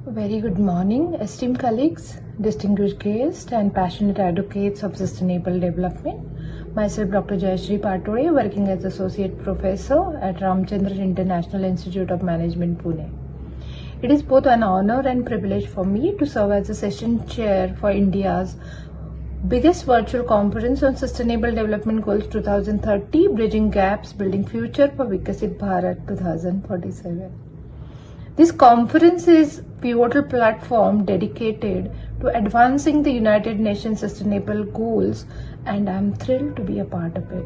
Very good morning, esteemed colleagues, distinguished guests, and passionate advocates of sustainable development. Myself, Dr. Jayashree Patole, working as Associate Professor at Ramchandran International Institute of Management, Pune. It is both an honor and privilege for me to serve as a session chair for India's biggest virtual conference on Sustainable Development Goals 2030, Bridging Gaps, Building Future for Viksit Bharat 2047. This conference is a pivotal platform dedicated to advancing the United Nations Sustainable Goals, and I am thrilled to be a part of it.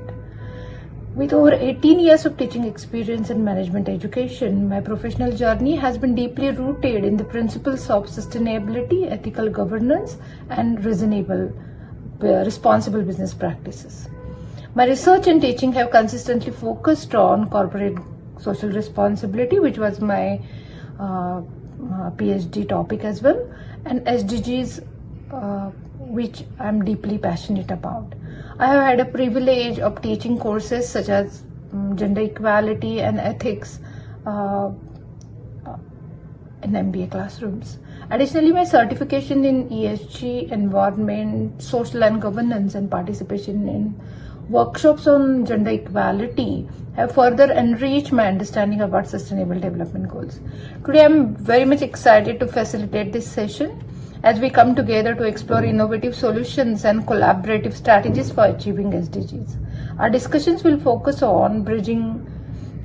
With over 18 years of teaching experience in management education, my professional journey has been deeply rooted in the principles of sustainability, ethical governance, and responsible business practices. My research and teaching have consistently focused on corporate social responsibility, which was my PhD topic as well, and SDGs, which I'm deeply passionate about. I have had a privilege of teaching courses such as gender equality and ethics in MBA classrooms. Additionally, my certification in ESG, environment, social and governance, and participation in workshops on gender equality have further enriched my understanding about sustainable development goals. Today, I'm very much excited to facilitate this session as we come together to explore innovative solutions and collaborative strategies for achieving SDGs. Our discussions will focus on bridging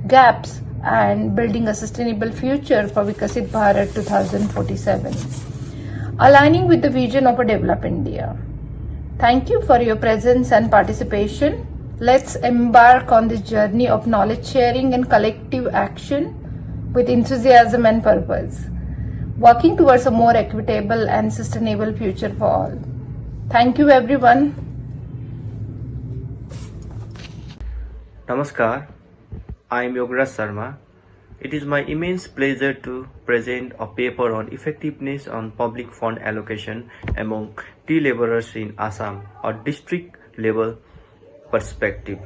gaps and building a sustainable future for Viksit Bharat 2047, aligning with the vision of a developed India. Thank you for your presence and participation. Let's embark on this journey of knowledge sharing and collective action with enthusiasm and purpose, working towards a more equitable and sustainable future for all. Thank you, everyone. Namaskar, I am Yograj Sharma. It is my immense pleasure to present a paper on effectiveness on public fund allocation among tea laborers in Assam, a district level perspective.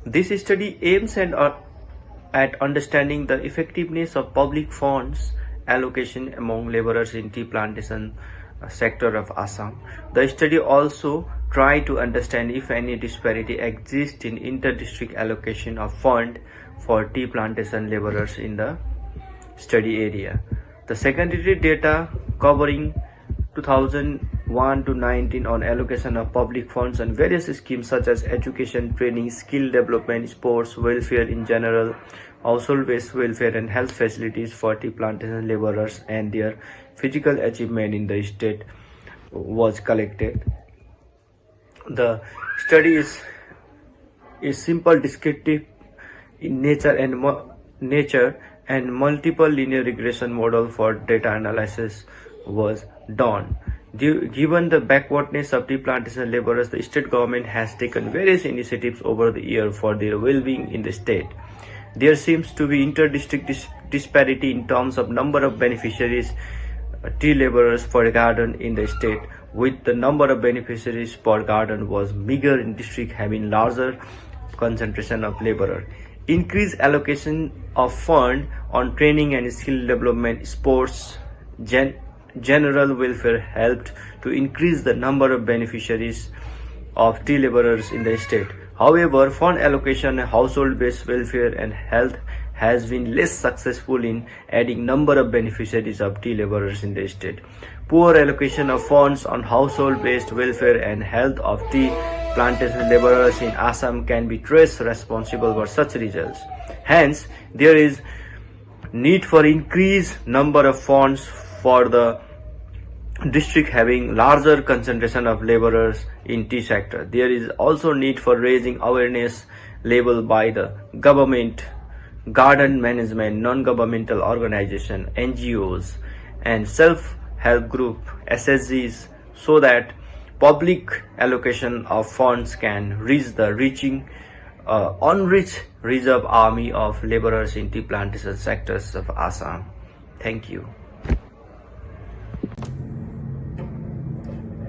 This study aims at understanding the effectiveness of public funds allocation among laborers in tea plantation sector of Assam. The study also tried to understand if any disparity exists in inter-district allocation of fund for tea plantation laborers in the study area. The secondary data covering 2001 to 19 on allocation of public funds on various schemes such as education, training, skill development, sports, welfare in general, household-based welfare and health facilities for tea plantation laborers and their physical achievement in the state was collected. The study is simple, descriptive in nature and multiple linear regression model for data analysis was done. Given the backwardness of tea plantation laborers, the state government has taken various initiatives over the year for their well-being in the state. There seems to be inter-district disparity in terms of number of beneficiaries tea laborers per garden in the state, with the number of beneficiaries per garden was bigger in district having larger concentration of laborers. Increased allocation of fund on training and skill development, sports, general welfare helped to increase the number of beneficiaries of tea laborers in the state. However, fund allocation on household-based welfare and health has been less successful in adding number of beneficiaries of tea laborers in the state. Poor allocation of funds on household-based welfare and health of tea plantation laborers in Assam can be traced responsible for such results. Hence, there is need for increased number of funds for the district having larger concentration of laborers in tea sector. There is also need for raising awareness level by the government, garden management, non-governmental organization, NGOs, and self-help group, SSGs, so that public allocation of funds can reach the unreached reserve army of laborers in tea plantation sectors of Assam. Thank you.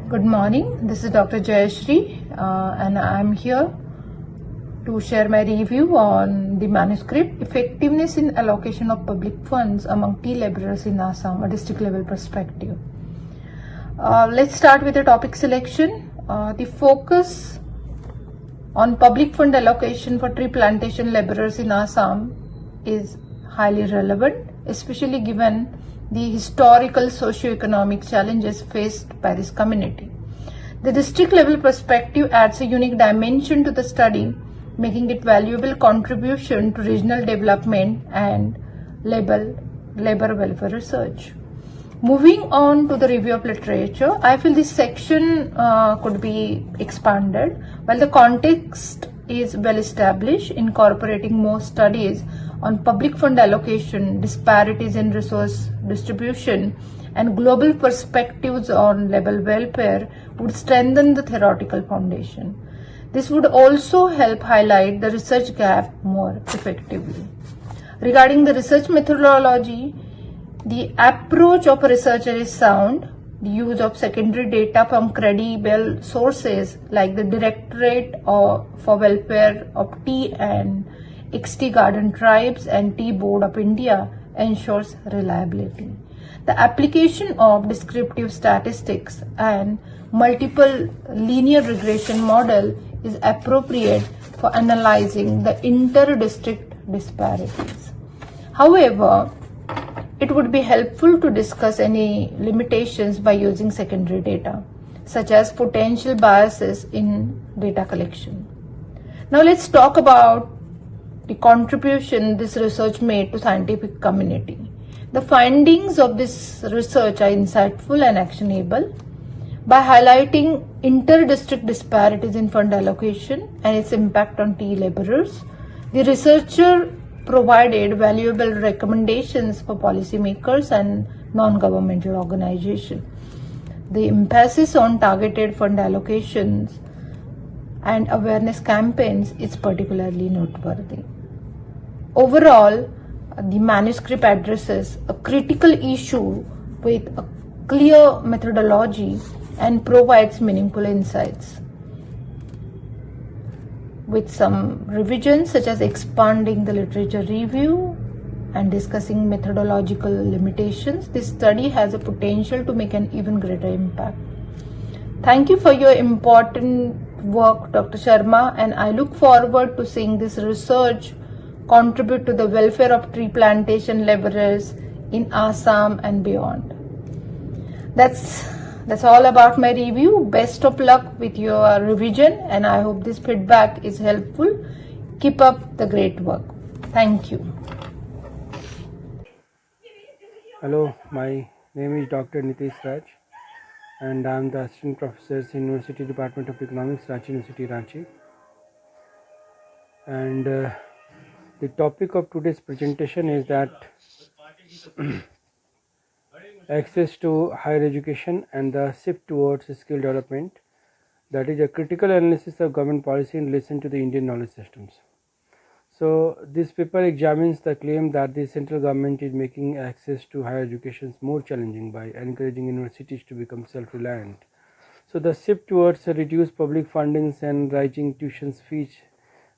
Good morning. This is Dr. Jayashree, and I'm here to share my review on the manuscript Effectiveness in Allocation of Public Funds Among Tea Laborers in Assam, a district level perspective. Let's start with the topic selection. The focus on public fund allocation for tree plantation laborers in Assam is highly relevant, especially given the historical socio-economic challenges faced by this community. The district level perspective adds a unique dimension to the study, making it valuable contribution to regional development and labor welfare research. Moving on to the review of literature, I feel this section could be expanded. While the context is well established, incorporating more studies on public fund allocation, disparities in resource distribution, and global perspectives on labor welfare would strengthen the theoretical foundation. This would also help highlight the research gap more effectively. Regarding the research methodology, the approach of a researcher is sound. The use of secondary data from credible sources like the Directorate for Welfare of Tea and XT Garden Tribes and Tea Board of India ensures reliability. The application of descriptive statistics and multiple linear regression model is appropriate for analyzing the inter-district disparities. However, it would be helpful to discuss any limitations by using secondary data, such as potential biases in data collection. Now let's talk about the contribution this research made to scientific community. The findings of this research are insightful and actionable. By highlighting inter-district disparities in fund allocation and its impact on tea laborers, the researcher provided valuable recommendations for policymakers and non-governmental organizations. The emphasis on targeted fund allocations and awareness campaigns is particularly noteworthy. Overall, the manuscript addresses a critical issue with a clear methodology and provides meaningful insights. With some revisions such as expanding the literature review and discussing methodological limitations, this study has a potential to make an even greater impact. Thank you for your important work, Dr. Sharma, and I look forward to seeing this research contribute to the welfare of tree plantation laborers in Assam and beyond. That's all about my review. Best of luck with your revision, and I hope this feedback is helpful. Keep up the great work. Thank you. Hello, my name is Dr. Nitesh Raj, and I am the Assistant Professor in University Department of Economics, Ranchi University, Ranchi. And the topic of today's presentation is that access to higher education and the shift towards skill development, that is a critical analysis of government policy in relation to the Indian knowledge systems. So this paper examines the claim that the central government is making access to higher education more challenging by encouraging universities to become self-reliant. So the shift towards reduced public fundings and rising tuition fees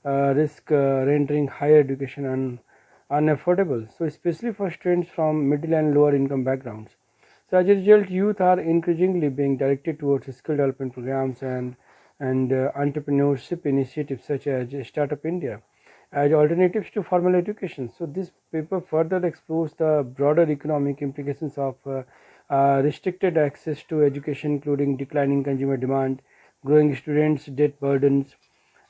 risk rendering higher education unaffordable, so especially for students from middle and lower income backgrounds. So as a result, youth are increasingly being directed towards skill development programs and entrepreneurship initiatives such as Startup India as alternatives to formal education. So this paper further explores the broader economic implications of restricted access to education, including declining consumer demand, growing students' debt burdens,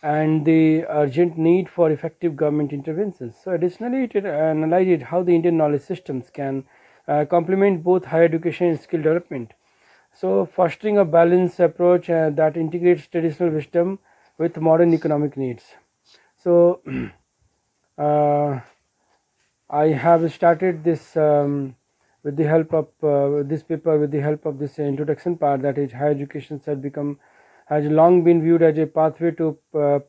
and the urgent need for effective government interventions. So additionally, it analyzed how the Indian knowledge systems can complement both higher education and skill development. So fostering a balanced approach that integrates traditional wisdom with modern economic needs. So I have started this with the help of this paper with the help of this introduction part, that is, higher education has long been viewed as a pathway to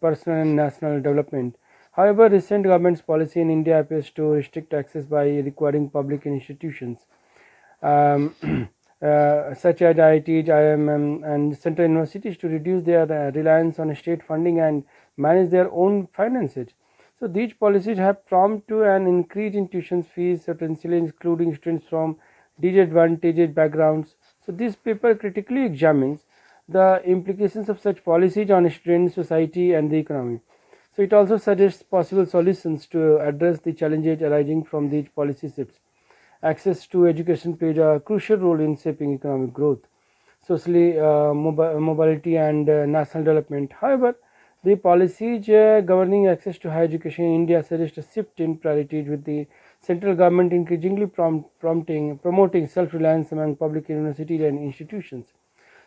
personal and national development. However, recent government's policy in India appears to restrict access by requiring public institutions such as IITs, IIM, and central universities to reduce their reliance on state funding and manage their own finances. So these policies have prompted to an increase in tuition fees, potentially including students from disadvantaged backgrounds. So this paper critically examines the implications of such policies on students, society, and the economy. So it also suggests possible solutions to address the challenges arising from these policy shifts. Access to education plays a crucial role in shaping economic growth, socially mobility, and national development. However, the policies governing access to higher education in India suggest a shift in priorities, with the central government increasingly promoting self-reliance among public universities and institutions.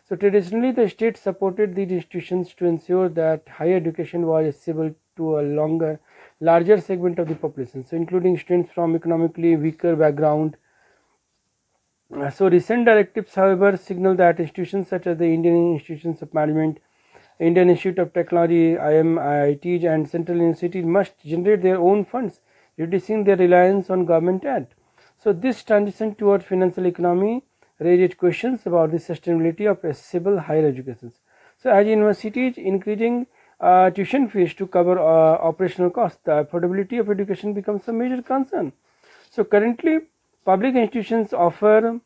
So traditionally, the state supported these institutions to ensure that higher education was accessible to a larger segment of the population, so including students from economically weaker background. So recent directives, however, signal that institutions such as the Indian Institutions of Management, Indian Institute of Technology, IITs, and central universities must generate their own funds, reducing their reliance on government aid. So this transition towards financial economy raises questions about the sustainability of accessible higher education. So as universities increasing tuition fees to cover operational costs, the affordability of education becomes a major concern. So currently, public institutions offer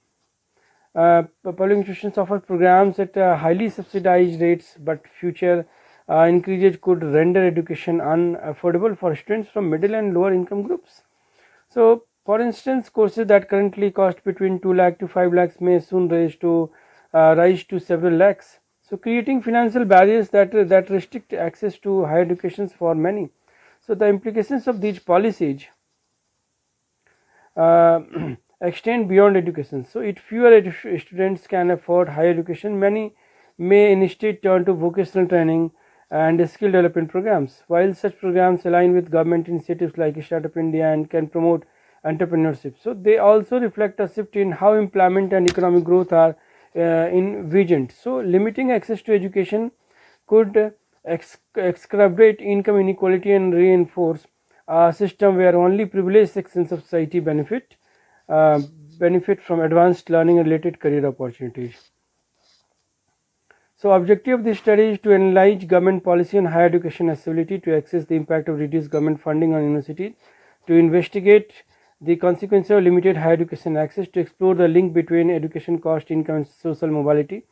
programs at highly subsidized rates, but future increases could render education unaffordable for students from middle and lower income groups. So, for instance, courses that currently cost between 2 lakh to 5 lakhs may soon rise to several lakhs. So, creating financial barriers that restrict access to higher education for many. So, the implications of these policies extend beyond education. So, if fewer students can afford higher education, many may instead turn to vocational training and skill development programs. While such programs align with government initiatives like Startup India and can promote entrepreneurship, so they also reflect a shift in how employment and economic growth are envisioned. So, limiting access to education could exacerbate income inequality and reinforce a system where only privileged sections of society benefit from advanced learning and related career opportunities. So, objective of this study is to analyze government policy on higher education accessibility, to assess the impact of reduced government funding on universities, to investigate the consequences of limited higher education access, to explore the link between education cost, income, and social mobility.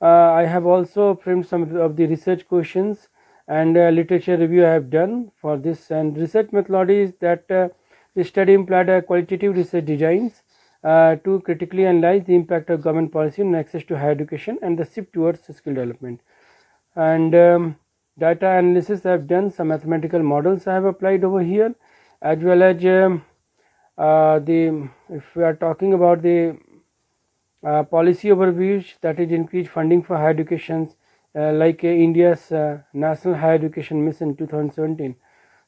I have also framed some of the research questions and literature review I have done for this, and research methodology is that the study employed a qualitative research designs to critically analyze the impact of government policy on access to higher education and the shift towards skill development. And data analysis I have done, some mathematical models I have applied over here, as well as if we are talking about the policy overviews, that is increased funding for higher education, like India's National Higher Education Mission 2017.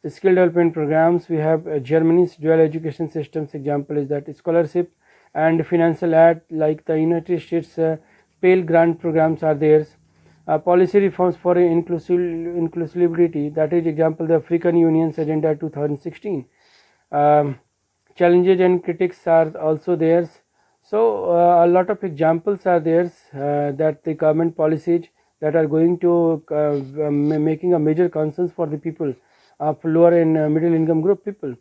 The skill development programs, we have Germany's dual education systems. Example is that scholarship and financial aid, like the United States Pell Grant programs are theirs. Policy reforms for inclusivity, that is example the African Union's Agenda 2016. Challenges and critics are also theirs. So a lot of examples are theirs that the government policies that are going to making a major concerns for the people of lower and middle income group people.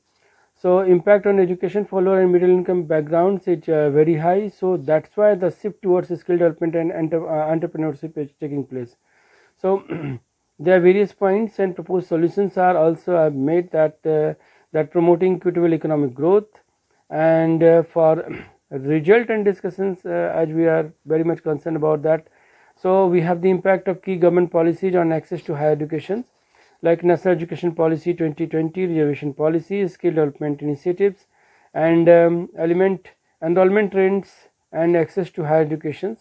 So impact on education for lower and middle income backgrounds is very high. So that's why the shift towards skill development and entrepreneurship is taking place. So there are various points and proposed solutions are also made that that promoting equitable economic growth, and for result and discussions, as we are very much concerned about that. So we have the impact of key government policies on access to higher education, like National Education Policy 2020, reservation policy, skill development initiatives, and enrollment trends and access to higher education,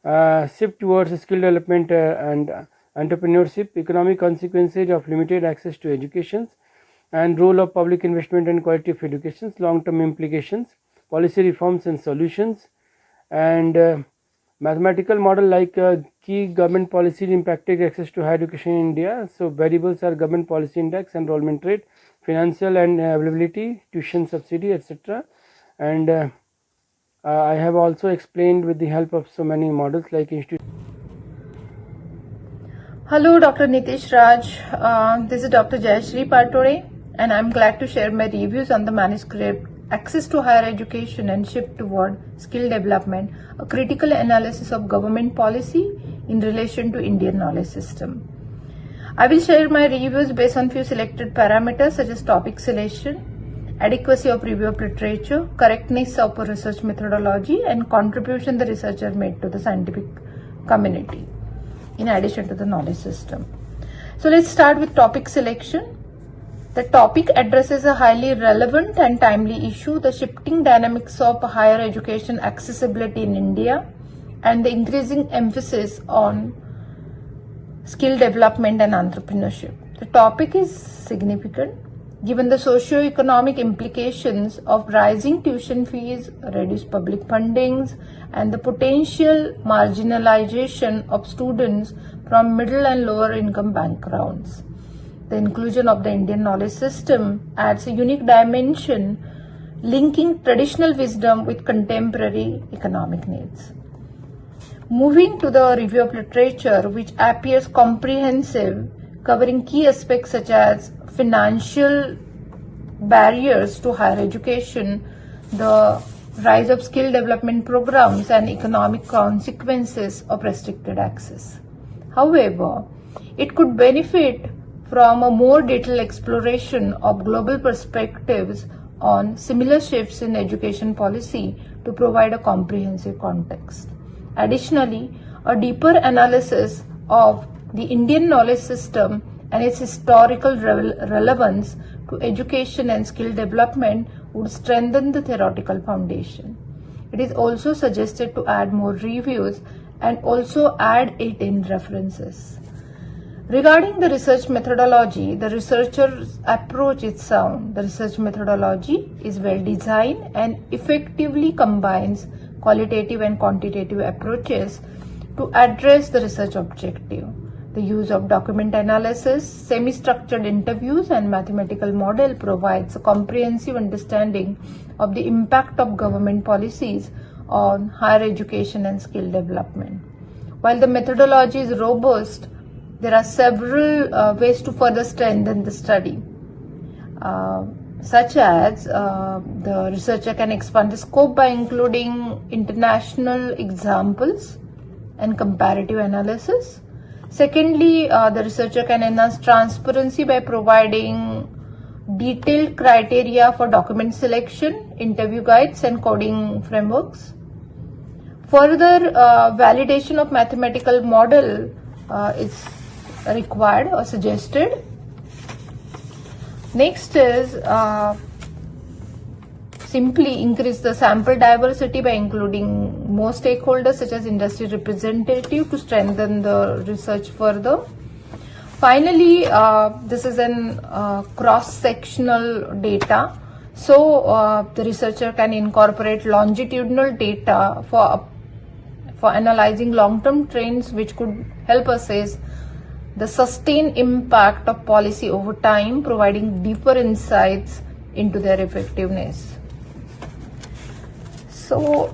shift towards skill development and entrepreneurship, economic consequences of limited access to education, and role of public investment and quality of education, long-term implications, policy reforms and solutions, and mathematical model like key government policies impacting access to higher education in India. So variables are government policy index, enrollment rate, financial and availability, tuition subsidy, etc. And I have also explained with the help of so many models like Hello, Dr. Nitesh Raj. This is Dr. Jayashree Patole, and I'm glad to share my reviews on the manuscript Access to Higher Education and Shift Toward Skill Development, a critical analysis of government policy in relation to Indian knowledge system. I will share my reviews based on few selected parameters such as topic selection, adequacy of review of literature, correctness of research methodology, and contribution the researcher made to the scientific community in addition to the knowledge system. So let's start with topic selection. The topic addresses a highly relevant and timely issue, the shifting dynamics of higher education accessibility in India and the increasing emphasis on skill development and entrepreneurship. The topic is significant given the socio-economic implications of rising tuition fees, reduced public fundings, and the potential marginalization of students from middle and lower income backgrounds. The inclusion of the Indian knowledge system adds a unique dimension linking traditional wisdom with contemporary economic needs. Moving to the review of literature, which appears comprehensive, covering key aspects such as financial barriers to higher education, the rise of skill development programs, and economic consequences of restricted access. However, it could benefit from a more detailed exploration of global perspectives on similar shifts in education policy to provide a comprehensive context. Additionally, a deeper analysis of the Indian knowledge system and its historical relevance to education and skill development would strengthen the theoretical foundation. It is also suggested to add more reviews and also add it in references. Regarding the research methodology, the researcher's approach is sound. The research methodology is well designed and effectively combines qualitative and quantitative approaches to address the research objective. The use of document analysis, semi-structured interviews, and mathematical model provides a comprehensive understanding of the impact of government policies on higher education and skill development. While the methodology is robust, there are several ways to further strengthen the study, such as the researcher can expand the scope by including international examples and comparative analysis. Secondly, the researcher can enhance transparency by providing detailed criteria for document selection, interview guides, and coding frameworks. Further, validation of mathematical model is required or suggested. Next is simply increase the sample diversity by including more stakeholders such as industry representative to strengthen the research further. Finally, this is an cross-sectional data. So the researcher can incorporate longitudinal data for analyzing long-term trends, which could help assess the sustained impact of policy over time, providing deeper insights into their effectiveness. So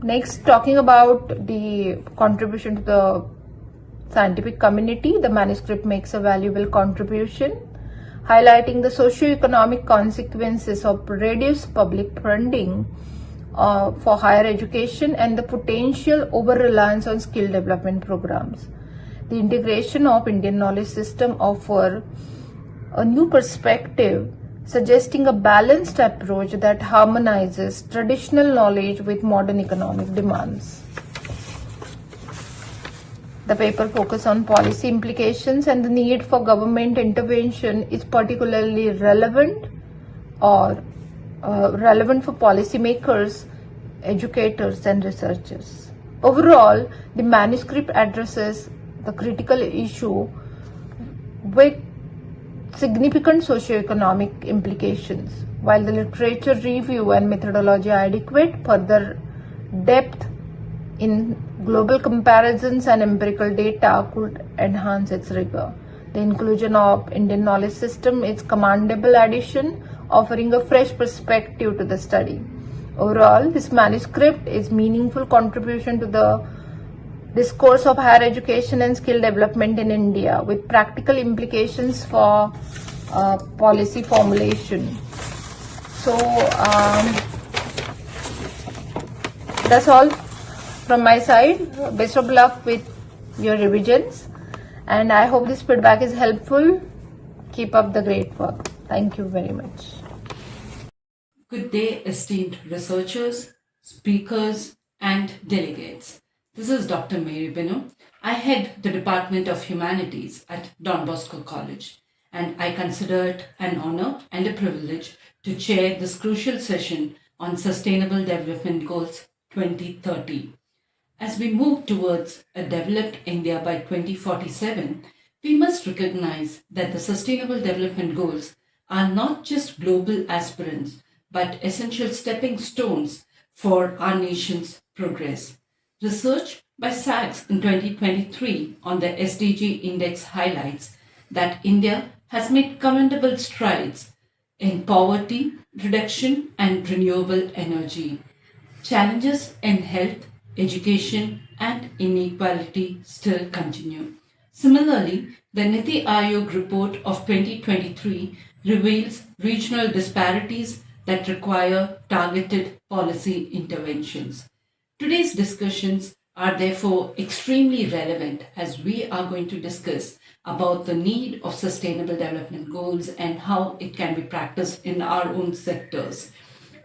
next, talking about the contribution to the scientific community, the manuscript makes a valuable contribution, highlighting the socio-economic consequences of reduced public funding for higher education and the potential over-reliance on skill development programs. The integration of Indian knowledge system offers a new perspective, suggesting a balanced approach that harmonizes traditional knowledge with modern economic demands. The paper focuses on policy implications, and the need for government intervention is particularly relevant for policymakers, educators, and researchers. Overall, the manuscript addresses the critical issue with significant socio-economic implications. While the literature review and methodology are adequate, further depth in global comparisons and empirical data could enhance its rigor. The inclusion of Indian knowledge system is commendable addition, offering a fresh perspective to the study. Overall, this manuscript is meaningful contribution to the discourse of higher education and skill development in India with practical implications for policy formulation. So that's all from my side. Best of luck with your revisions, and I hope this feedback is helpful. Keep up the great work. Thank you very much. Good day, esteemed researchers, speakers, and delegates. This is Dr. Mary Binu. I head the Department of Humanities at Don Bosco College, and I consider it an honor and a privilege to chair this crucial session on Sustainable Development Goals 2030. As we move towards a developed India by 2047, we must recognize that the Sustainable Development Goals are not just global aspirants, but essential stepping stones for our nation's progress. Research by SAGS in 2023 on the SDG Index highlights that India has made commendable strides in poverty reduction and renewable energy. Challenges in health, education, and inequality still continue. Similarly, the Niti Aayog report of 2023 reveals regional disparities that require targeted policy interventions. Today's discussions are therefore extremely relevant as we are going to discuss about the need of sustainable development goals and how it can be practiced in our own sectors.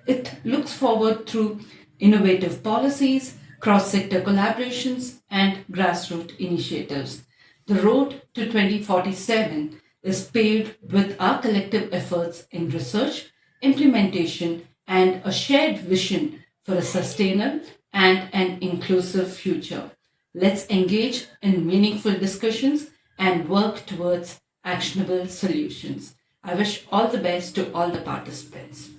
It looks forward through innovative policies, cross-sector collaborations, and grassroots initiatives. The road to 2047 is paved with our collective efforts in research, implementation, and a shared vision for a sustainable and an inclusive future. Let's engage in meaningful discussions and work towards actionable solutions. I wish all the best to all the participants.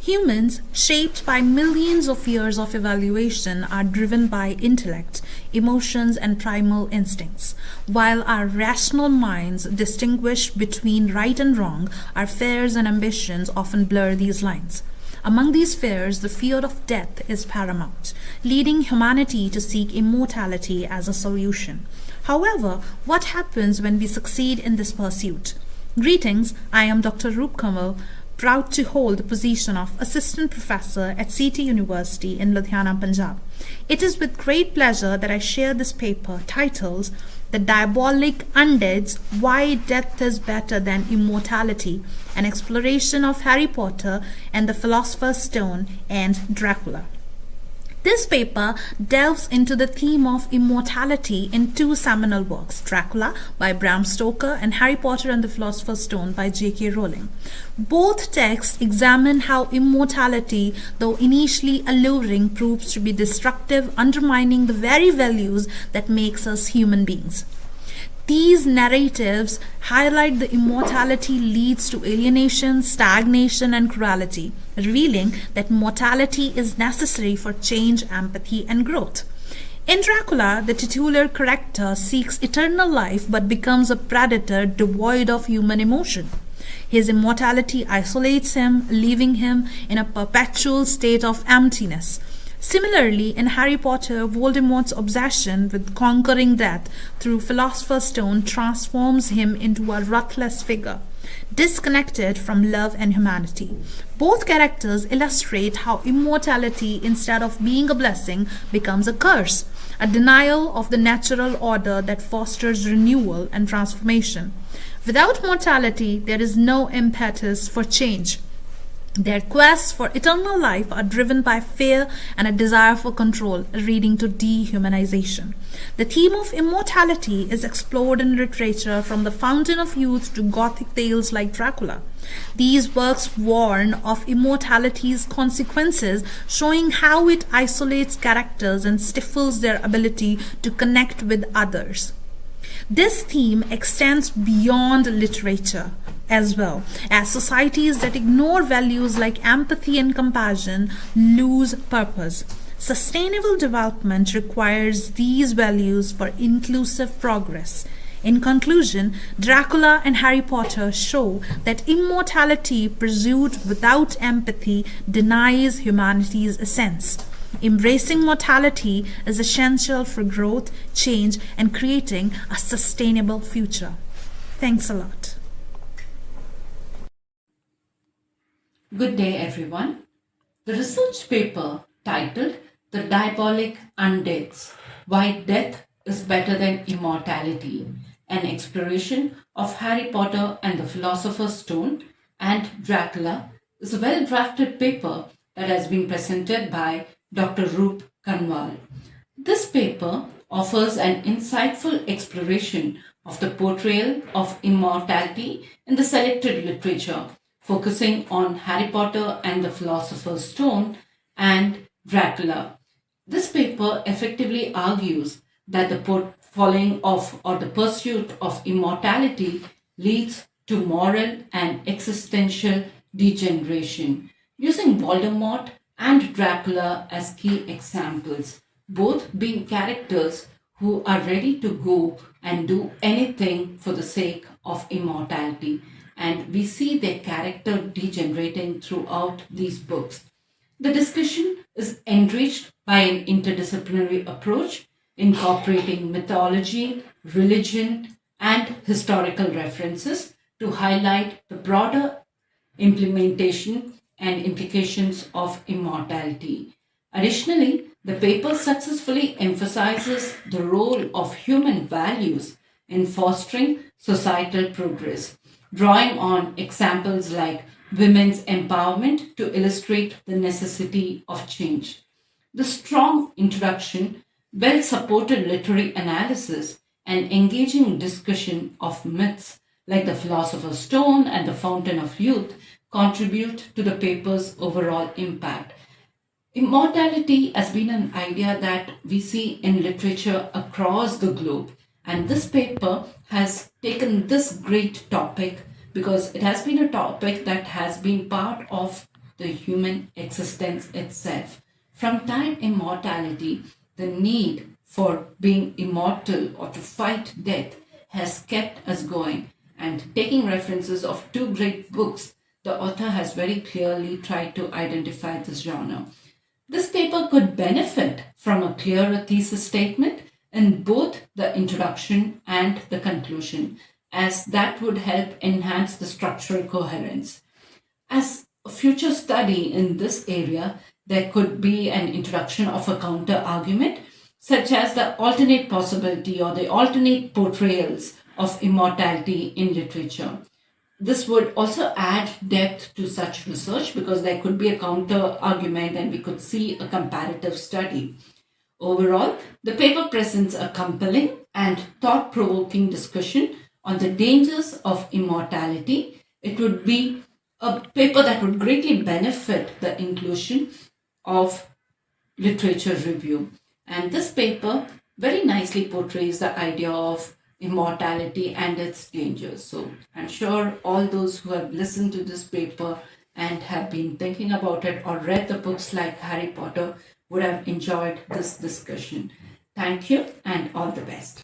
Humans, shaped by millions of years of evaluation, are driven by intellect, emotions, and primal instincts. While our rational minds distinguish between right and wrong, our fears and ambitions often blur these lines. Among these fears, the fear of death is paramount, leading humanity to seek immortality as a solution. However, what happens when we succeed in this pursuit? Greetings, I am Dr. Roop Kanwal, proud to hold the position of Assistant Professor at CT University in Ludhiana, Punjab. It is with great pleasure that I share this paper titled The Diabolic Undeads, Why Death is Better Than Immortality, an exploration of Harry Potter and the Philosopher's Stone and Dracula. This paper delves into the theme of immortality in two seminal works, Dracula by Bram Stoker and Harry Potter and the Philosopher's Stone by J.K. Rowling. Both texts examine how immortality, though initially alluring, proves to be destructive, undermining the very values that makes us human beings. These narratives highlight the immortality leads to alienation, stagnation, and cruelty, revealing that mortality is necessary for change, empathy, and growth. In Dracula, the titular character seeks eternal life but becomes a predator devoid of human emotion. His immortality isolates him, leaving him in a perpetual state of emptiness. Similarly, in Harry Potter, Voldemort's obsession with conquering death through Philosopher's Stone transforms him into a ruthless figure, disconnected from love and humanity. Both characters illustrate how immortality, instead of being a blessing, becomes a curse, a denial of the natural order that fosters renewal and transformation. Without mortality, there is no impetus for change. Their quests for eternal life are driven by fear and a desire for control, leading to dehumanization. The theme of immortality is explored in literature from the Fountain of Youth to Gothic tales like Dracula. These works warn of immortality's consequences, showing how it isolates characters and stifles their ability to connect with others. This theme extends beyond literature as well, as societies that ignore values like empathy and compassion lose purpose. Sustainable development requires these values for inclusive progress. In conclusion, Dracula and Harry Potter show that immortality pursued without empathy denies humanity's essence. Embracing mortality is essential for growth, change, and creating a sustainable future. Thanks a lot. Good day, everyone. The research paper titled The Diabolic Undeaths: Why Death is Better Than Immortality, an exploration of Harry Potter and the Philosopher's Stone and Dracula, is a well-drafted paper that has been presented by Dr. Roop Kanwal. This paper offers an insightful exploration of the portrayal of immortality in the selected literature, focusing on Harry Potter and the Philosopher's Stone and Dracula. This paper effectively argues that the following of or the pursuit of immortality leads to moral and existential degeneration, using Voldemort and Dracula as key examples, both being characters who are ready to go and do anything for the sake of immortality. And we see their character degenerating throughout these books. The discussion is enriched by an interdisciplinary approach, incorporating mythology, religion, and historical references to highlight the broader implementation and implications of immortality. Additionally, the paper successfully emphasizes the role of human values in fostering societal progress, drawing on examples like women's empowerment to illustrate the necessity of change. The strong introduction, well-supported literary analysis, and engaging discussion of myths like the Philosopher's Stone and the Fountain of Youth contribute to the paper's overall impact. Immortality has been an idea that we see in literature across the globe, and this paper has taken this great topic because it has been a topic that has been part of the human existence itself. From time immortality, the need for being immortal or to fight death has kept us going, and taking references of two great books, the author has very clearly tried to identify this genre. This paper could benefit from a clearer thesis statement in both the introduction and the conclusion, as that would help enhance the structural coherence. As a future study in this area, there could be an introduction of a counter argument, such as the alternate possibility or the alternate portrayals of immortality in literature. This would also add depth to such research because there could be a counter argument and we could see a comparative study. Overall, the paper presents a compelling and thought-provoking discussion on the dangers of immortality. It would be a paper that would greatly benefit the inclusion of literature review. And this paper very nicely portrays the idea of immortality and its dangers. So I'm sure all those who have listened to this paper and have been thinking about it or read the books like Harry Potter would have enjoyed this discussion. Thank you and all the best.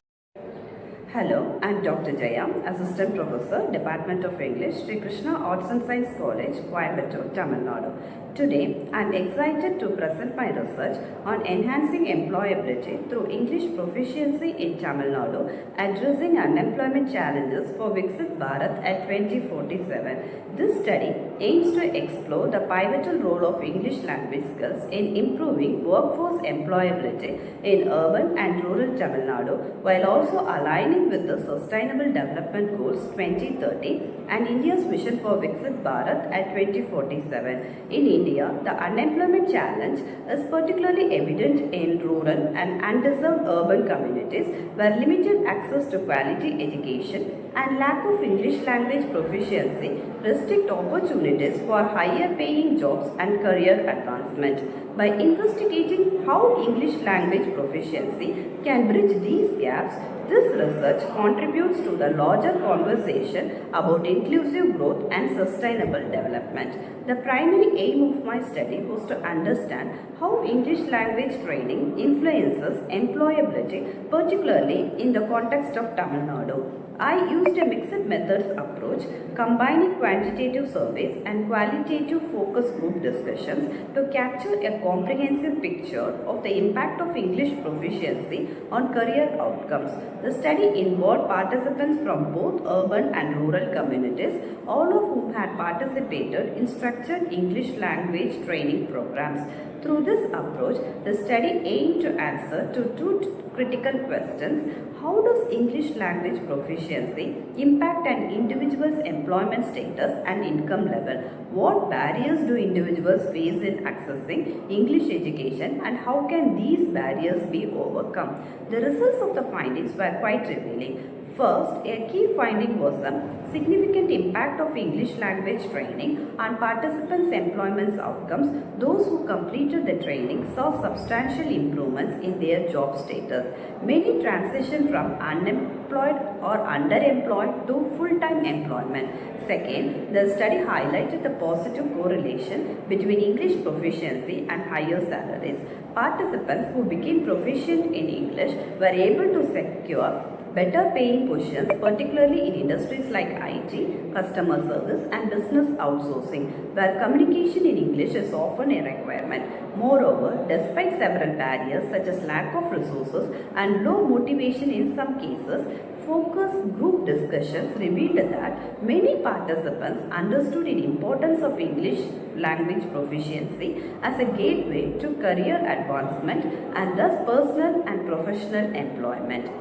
Hello, I'm Dr. Jaya, Assistant Professor, Department of English, Sri Krishna Arts and Science College, Coimbatore, Tamil Nadu. Today, I'm excited to present my research on enhancing employability through English proficiency in Tamil Nadu, addressing unemployment challenges for Viksit Bharat at 2047. This study aims to explore the pivotal role of English language skills in improving workforce employability in urban and rural Tamil Nadu, while also aligning with the Sustainable Development Goals 2030 and India's vision for Viksit Bharat at 2047. In India, the unemployment challenge is particularly evident in rural and underserved urban communities where limited access to quality education and lack of English language proficiency restrict opportunities for higher paying jobs and career advancement. By investigating how English language proficiency can bridge these gaps, this research contributes to the larger conversation about inclusive growth and sustainable development. The primary aim of my study was to understand how English language training influences employability, particularly in the context of Tamil Nadu. I used a mixed methods approach approach, combining quantitative surveys and qualitative focus group discussions to capture a comprehensive picture of the impact of English proficiency on career outcomes. The study involved participants from both urban and rural communities, all of whom had participated in structured English language training programs. Through this approach, the study aimed to answer to two critical questions. How does English language proficiency impact an individual's employment status and income level? What barriers do individuals face in accessing English education, and how can these barriers be overcome? The results of the findings were quite revealing. First, a key finding was the significant impact of English language training on participants' employment outcomes. Those who completed the training saw substantial improvements in their job status. Many transitioned from unemployed or underemployed to full-time employment. Second, the study highlighted the positive correlation between English proficiency and higher salaries. Participants who became proficient in English were able to secure better paying positions, particularly in industries like IT, customer service and business outsourcing, where communication in English is often a requirement. Moreover, despite several barriers such as lack of resources and low motivation in some cases, focus group discussions revealed that many participants understood the importance of English language proficiency as a gateway to career advancement and thus personal and professional employment.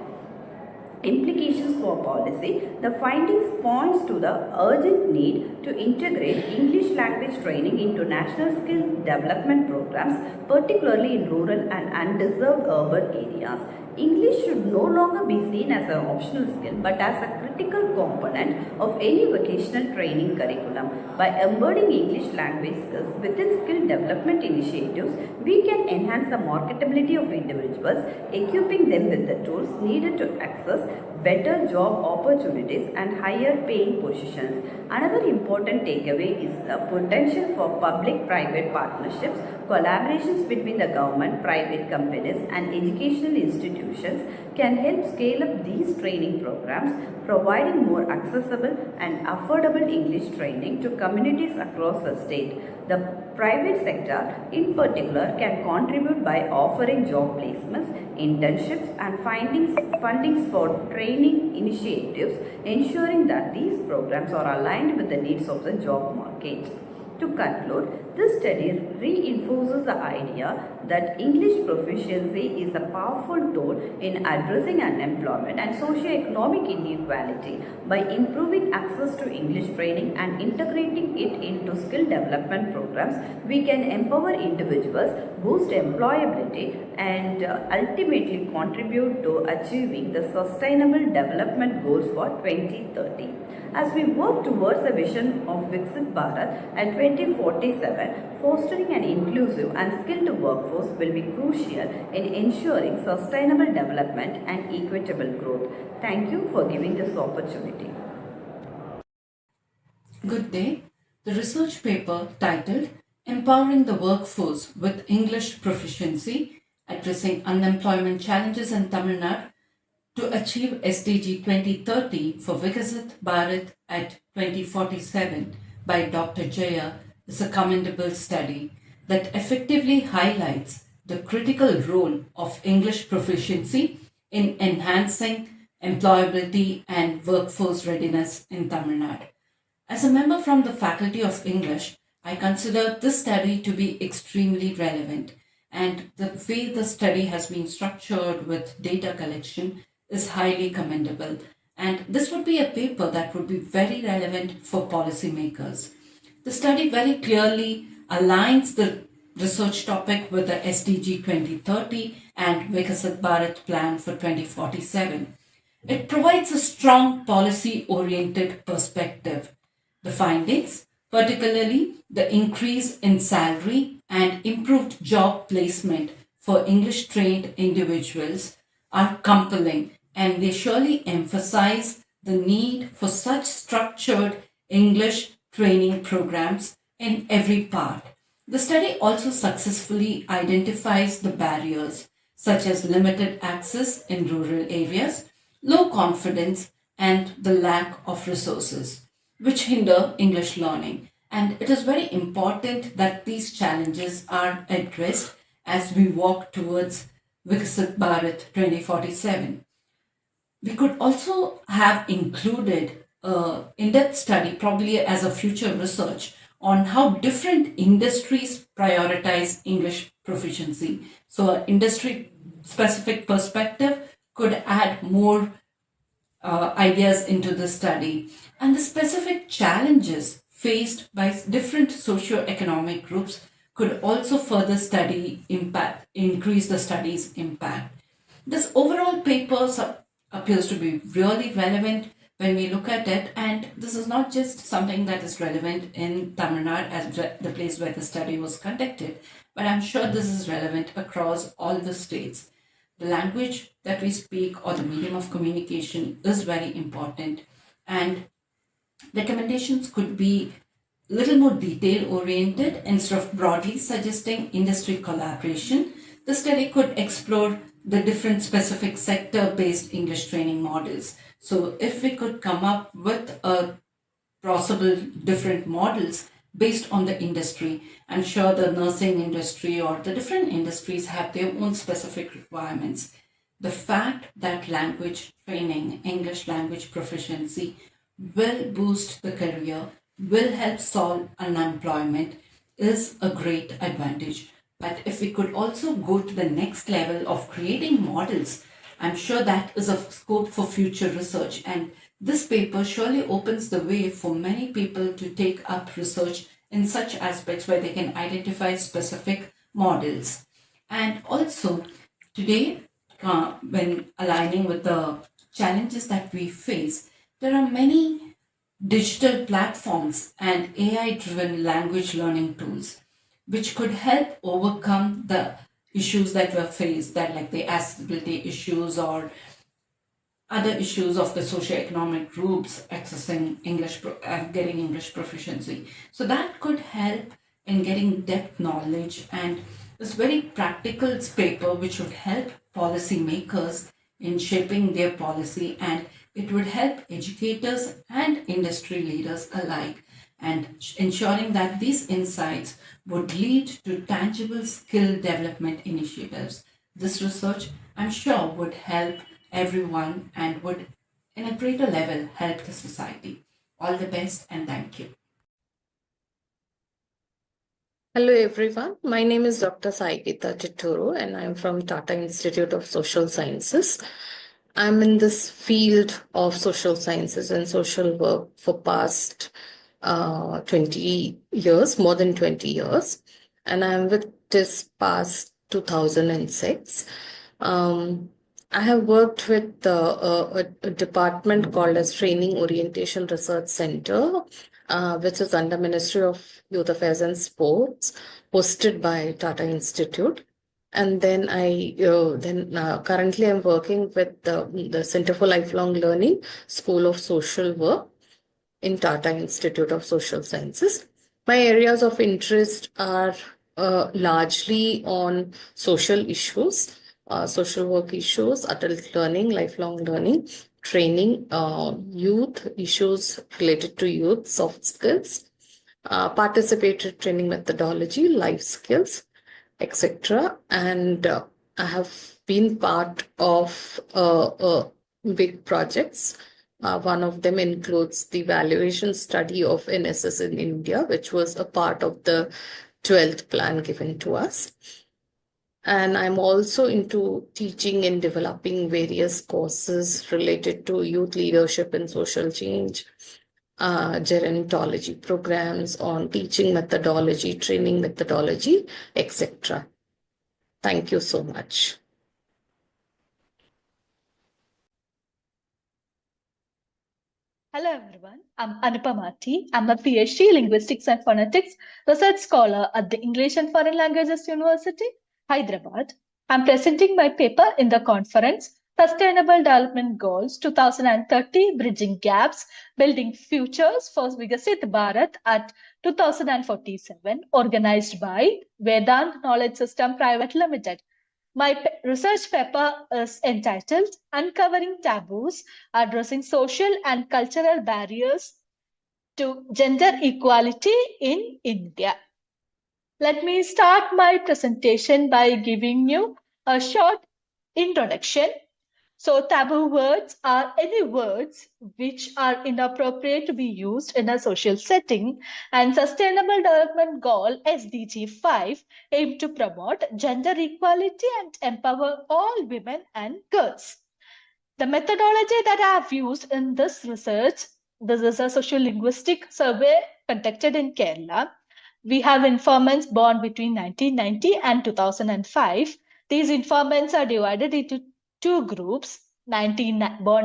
Implications for policy. The findings points to the urgent need to integrate English language training into national skill development programs, particularly in rural and undeserved urban areas. English should no longer be seen as an optional skill but as a critical component of any vocational training curriculum. By embedding English language skills within skill development initiatives, we can enhance the marketability of individuals, equipping them with the tools needed to access better job opportunities and higher paying positions. Another important takeaway is the potential for public-private partnerships. Collaborations between the government, private companies and educational institutions can help scale up these training programs, providing more accessible and affordable English training to communities across the state. The private sector in particular can contribute by offering job placements, internships and fundings for training initiatives, ensuring that these programs are aligned with the needs of the job market. To conclude, this study reinforces the idea that English proficiency is a powerful tool in addressing unemployment and socio-economic inequality. By improving access to English training and integrating it into skill development programs, we can empower individuals, boost employability, and ultimately contribute to achieving the Sustainable Development Goals for 2030. As we work towards the vision of Viksit Bharat at 2047, fostering an inclusive and skilled workforce will be crucial in ensuring sustainable development and equitable growth. Thank you for giving this opportunity. Good day. The research paper titled Empowering the Workforce with English Proficiency, Addressing Unemployment Challenges in Tamil Nadu to Achieve SDG 2030 for Viksit Bharat at 2047 by Dr. Jaya is a commendable study that effectively highlights the critical role of English proficiency in enhancing employability and workforce readiness in Tamil Nadu. As a member from the Faculty of English, I consider this study to be extremely relevant, and the way the study has been structured with data collection is highly commendable, and this would be a paper that would be very relevant for policymakers. The study very clearly aligns the research topic with the SDG 2030 and Viksit Bharat plan for 2047. It provides a strong policy-oriented perspective. The findings, particularly the increase in salary and improved job placement for English-trained individuals, are compelling, and they surely emphasize the need for such structured English training programs in every part. The study also successfully identifies the barriers such as limited access in rural areas, low confidence, and the lack of resources. which hinder English learning. And it is very important that these challenges are addressed as we walk towards Viksit Bharat 2047. We could also have included in-depth study, probably as a future research, on how different industries prioritize English proficiency. So an industry specific perspective could add more ideas into the study, and the specific challenges faced by different socio-economic groups could also further increase the study's impact. This overall paper appears to be really relevant when we look at it, and this is not just something that is relevant in Tamil Nadu as the place where the study was conducted, but I'm sure this is relevant across all the states. The language that we speak or the medium of communication is very important, and recommendations could be a little more detail oriented instead of broadly suggesting industry collaboration. The study could explore the different specific sector based English training models. So, if we could come up with a possible different models based on the industry, I'm sure the nursing industry or the different industries have their own specific requirements. The fact that language training, English language proficiency, will boost the career, will help solve unemployment is a great advantage. But if we could also go to the next level of creating models, I'm sure that is of scope for future research. And this paper surely opens the way for many people to take up research in such aspects where they can identify specific models. And also, today, when aligning with the challenges that we face, there are many digital platforms and AI driven language learning tools which could help overcome the issues that were faced, that like the accessibility issues or other issues of the socioeconomic groups accessing English, getting English proficiency. So that could help in getting depth knowledge, and this very practical paper which would help policymakers in shaping their policy, and it would help educators and industry leaders alike, and ensuring that these insights would lead to tangible skill development initiatives. This research, I'm sure, would help everyone and would, in a greater level, help the society. All the best and thank you. Hello everyone, my name is Dr. Saigita Chitturu and I'm from Tata Institute of Social Sciences. I'm in this field of social sciences and social work for past 20 years, more than 20 years. And I'm with this past 2006. I have worked with a department called as Training Orientation Research Center, which is under Ministry of Youth Affairs and Sports, hosted by Tata Institute. And then currently I'm working with the Center for Lifelong Learning, School of Social Work in Tata Institute of Social Sciences. My areas of interest are largely on social issues, social work issues, adult learning, lifelong learning, training, youth issues related to youth, soft skills, participatory training methodology, life skills, etc. And I have been part of big projects. One of them includes the evaluation study of NSS in India, which was a part of the 12th plan given to us. And I'm also into teaching and developing various courses related to youth leadership and social change, gerontology programs on teaching methodology, training methodology, etc. Thank you so much. Hello everyone, I'm Anupama T. I'm a PhD Linguistics and Phonetics Research Scholar at the English and Foreign Languages University, Hyderabad. I'm presenting my paper in the conference Sustainable Development Goals 2030 Bridging Gaps, Building Futures for Viksit Bharat at 2047, organized by Vedant Knowledge System Private Limited. My research paper is entitled Uncovering Taboos, Addressing Social and Cultural Barriers to gender equality in India. Let me start my presentation by giving you a short introduction. So, taboo words are any words which are inappropriate to be used in a social setting, and Sustainable Development Goal SDG 5 aim to promote gender equality and empower all women and girls. The methodology that I have used in this research, this is a social linguistic survey conducted in Kerala. We have informants born between 1990 and 2005. These informants are divided into two groups, born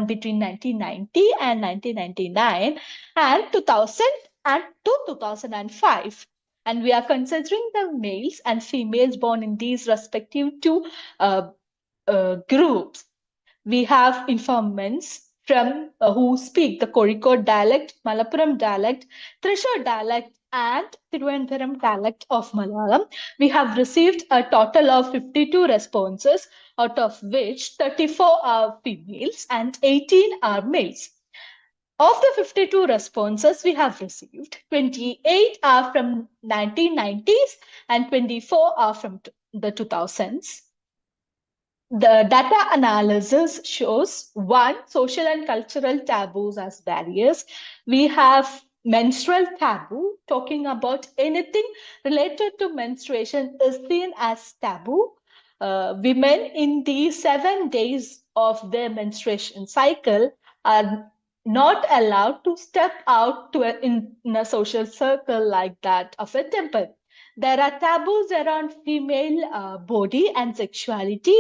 between 1990 and 1999 and 2000 and to 2005. And we are considering the males and females born in these respective two groups. We have informants from who speak the Kozhikode dialect, Malappuram dialect, Thrissur dialect, and Thiruvananthapuram dialect of Malayalam. We have received a total of 52 responses, out of which 34 are females and 18 are males. Of the 52 responses we have received, 28 are from 1990s and 24 are from the 2000s. The data analysis shows one, social and cultural taboos as barriers. We have menstrual taboo, talking about anything related to menstruation is seen as taboo. Women in the 7 days of their menstruation cycle are not allowed to step out to in a social circle like that of a temple. There are taboos around female body and sexuality.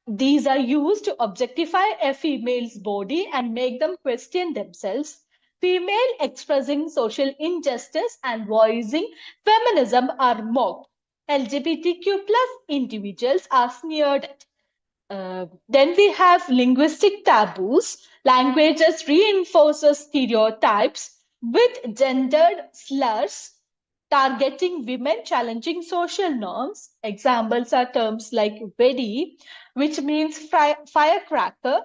These are used to objectify a female's body and make them question themselves. Female expressing social injustice and voicing feminism are mocked. LGBTQ plus individuals are sneered at. Then we have linguistic taboos. Languages reinforces stereotypes with gendered slurs targeting women, challenging social norms. Examples are terms like Vedi, which means firecracker,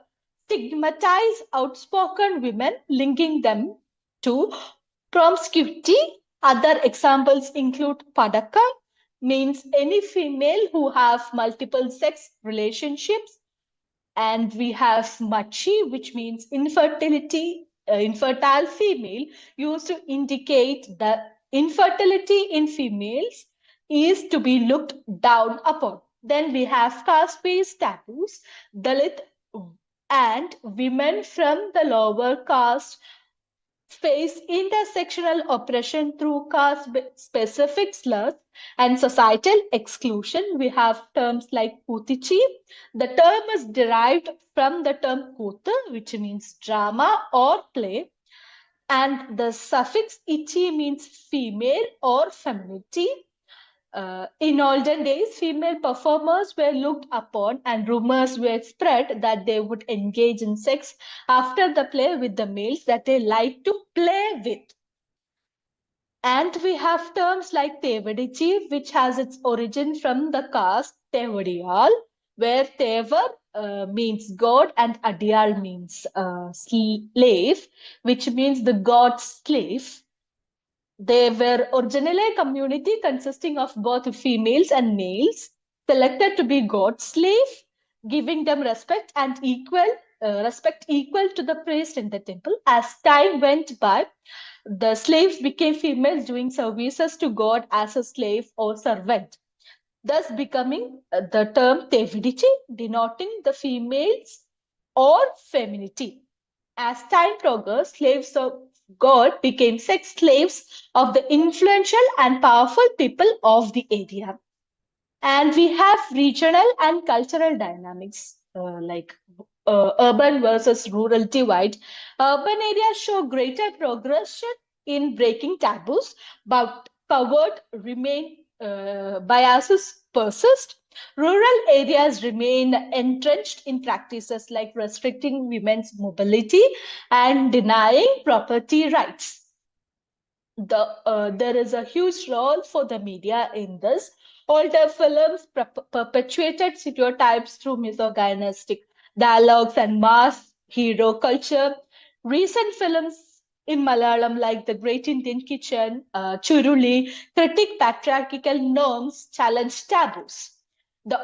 stigmatize outspoken women, linking them to promiscuity. Other examples include Padaka, means any female who have multiple sex relationships. And we have Machi, which means infertility, infertile female, used to indicate that infertility in females is to be looked down upon. Then we have caste-based taboos. Dalit and women from the lower caste face intersectional oppression through caste-specific slurs and societal exclusion. We have terms like Kutichi. The term is derived from the term Kutu, which means drama or play. And the suffix ichi means female or femininity. In olden days, female performers were looked upon and rumors were spread that they would engage in sex after the play with the males that they like to play with. And we have terms like Tevadichi, which has its origin from the caste Tevadiyal, where Tevar means god and Adiyal means slave, which means the god's slave. They were originally a community consisting of both females and males, selected to be God's slave, giving them respect and respect equal to the priest in the temple. As time went by, the slaves became females doing services to God as a slave or servant, thus becoming the term Tevidichi, denoting the females or femininity. As time progressed, slaves of God became sex slaves of the influential and powerful people of the area. And we have regional and cultural dynamics like urban versus rural divide. Urban areas show greater progression in breaking taboos, but covert biases persist. Rural areas remain entrenched in practices like restricting women's mobility and denying property rights. There is a huge role for the media in this. Older films perpetuated stereotypes through misogynistic dialogues and mass hero culture. Recent films in Malayalam, like The Great Indian Kitchen, Churuli, critique patriarchal norms, challenge taboos. The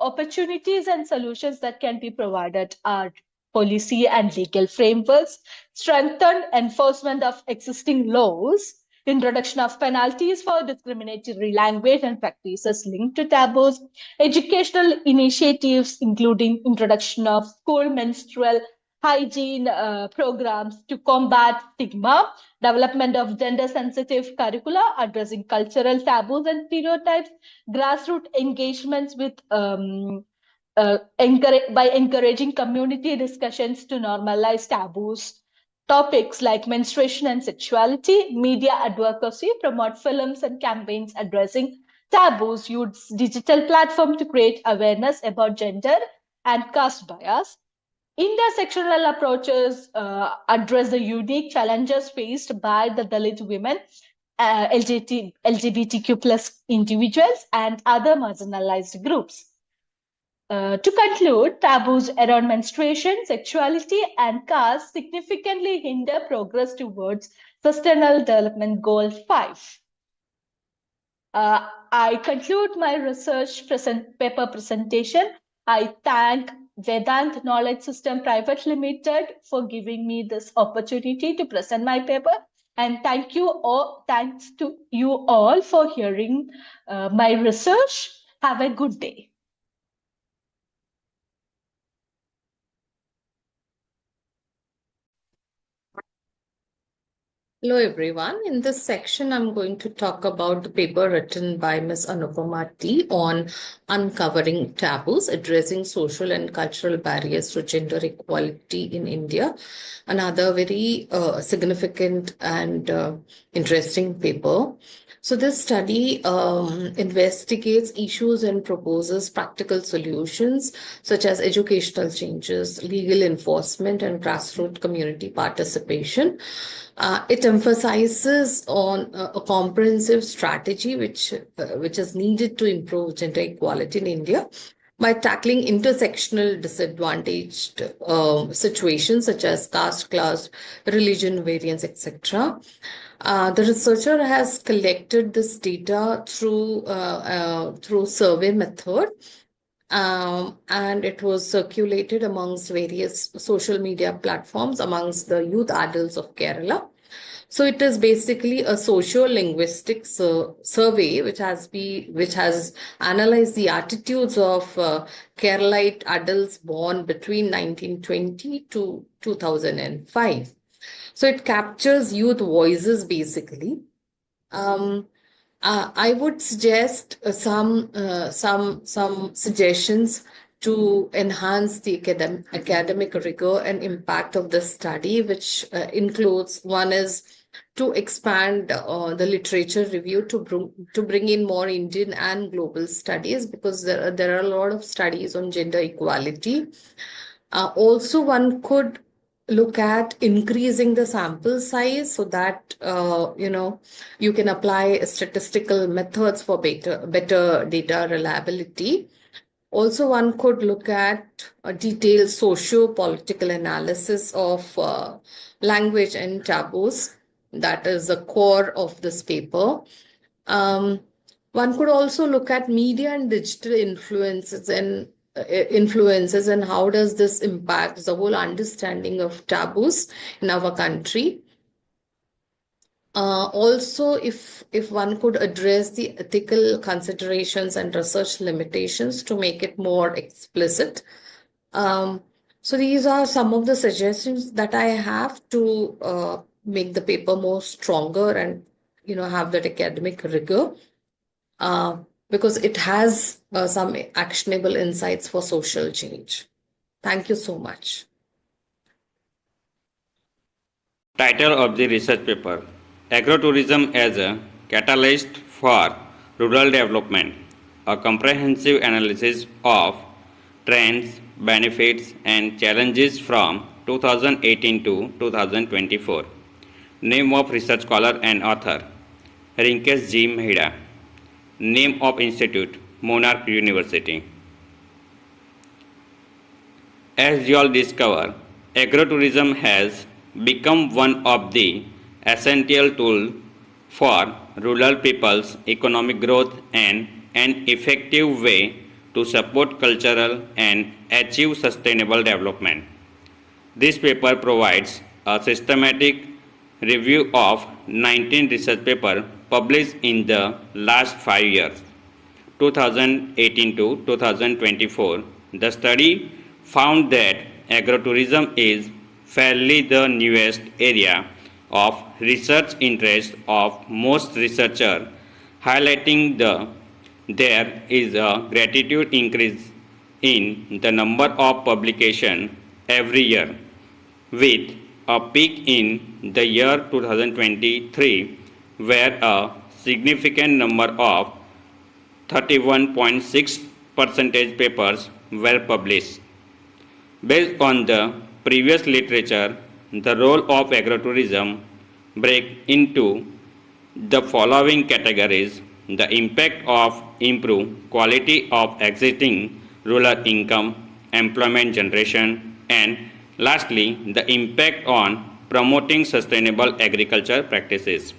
opportunities and solutions that can be provided are policy and legal frameworks, strengthened enforcement of existing laws, introduction of penalties for discriminatory language and practices linked to taboos, educational initiatives including introduction of school menstrual hygiene programs to combat stigma, development of gender-sensitive curricula addressing cultural taboos and stereotypes, grassroots engagements with by encouraging community discussions to normalize taboos, topics like menstruation and sexuality, media advocacy, promote films and campaigns addressing taboos, use digital platform to create awareness about gender and caste bias. Intersectional approaches address the unique challenges faced by the Dalit women, LGBTQ plus individuals, and other marginalized groups. To conclude, taboos around menstruation, sexuality, and caste significantly hinder progress towards Sustainable Development Goal 5. I conclude my research paper presentation. I thank Vedant Knowledge System Private Limited for giving me this opportunity to present my paper. And thanks to you all for hearing my research. Have a good day. Hello everyone. In this section, I'm going to talk about the paper written by Ms. Anupama T on uncovering taboos, addressing social and cultural barriers to gender equality in India. Another very significant and interesting paper. So this study investigates issues and proposes practical solutions such as educational changes, legal enforcement, and grassroots community participation. It emphasizes on a comprehensive strategy which is needed to improve gender equality in India by tackling intersectional disadvantaged situations such as caste, class, religion, variance, etc. The researcher has collected this data through survey method, and it was circulated amongst various social media platforms amongst the youth adults of Kerala. So it is basically a socio-linguistic survey which has analyzed the attitudes of Keralite adults born between 1920 to 2005. So it captures youth voices basically. I would suggest some suggestions to enhance the academic rigor and impact of the study, which includes, one is to expand the literature review to bring in more Indian and global studies, because there are a lot of studies on gender equality. Also, one could look at increasing the sample size so that you can apply statistical methods for better data reliability. Also, one could look at a detailed socio-political analysis of language and taboos. That is the core of this paper. One could also look at media and digital influences and how does this impact the whole understanding of taboos in our country. Also, if one could address the ethical considerations and research limitations to make it more explicit. So these are some of the suggestions that I have to make the paper more stronger and have that academic rigor, because it has some actionable insights for social change. Thank you so much. Title of the research paper: Agrotourism as a Catalyst for Rural Development, a comprehensive analysis of trends, benefits and challenges from 2018 to 2024. Name of research scholar and author: Rinkesh G Mahida. Name of institute: Monarch University. As you all discover, agrotourism has become one of the essential tools for rural people's economic growth and an effective way to support cultural and achieve sustainable development. This paper provides a systematic review of 19 research papers published in the last 5 years, 2018 to 2024. The study found that agrotourism is fairly the newest area of research interest of most researchers, highlighting there is a gratitude increase in the number of publications every year, with a peak in the year 2023 where a significant number of 31.6 percentage papers were published. Based on the previous literature, the role of agrotourism break into the following categories: the impact of improved quality of existing rural income, employment generation, and lastly, the impact on promoting sustainable agriculture practices.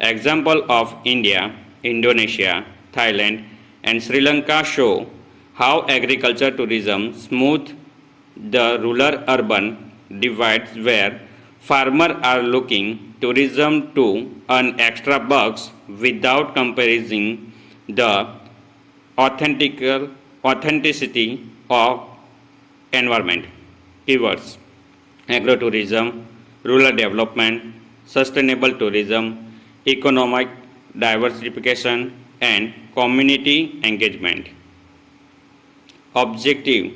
Example of India, Indonesia, Thailand, and Sri Lanka show how agriculture tourism smooth the rural-urban divides where farmers are looking tourism to earn extra bucks without compromising the authenticity of environment. Keywords: agrotourism, rural development, sustainable tourism, economic diversification, and community engagement. Objective: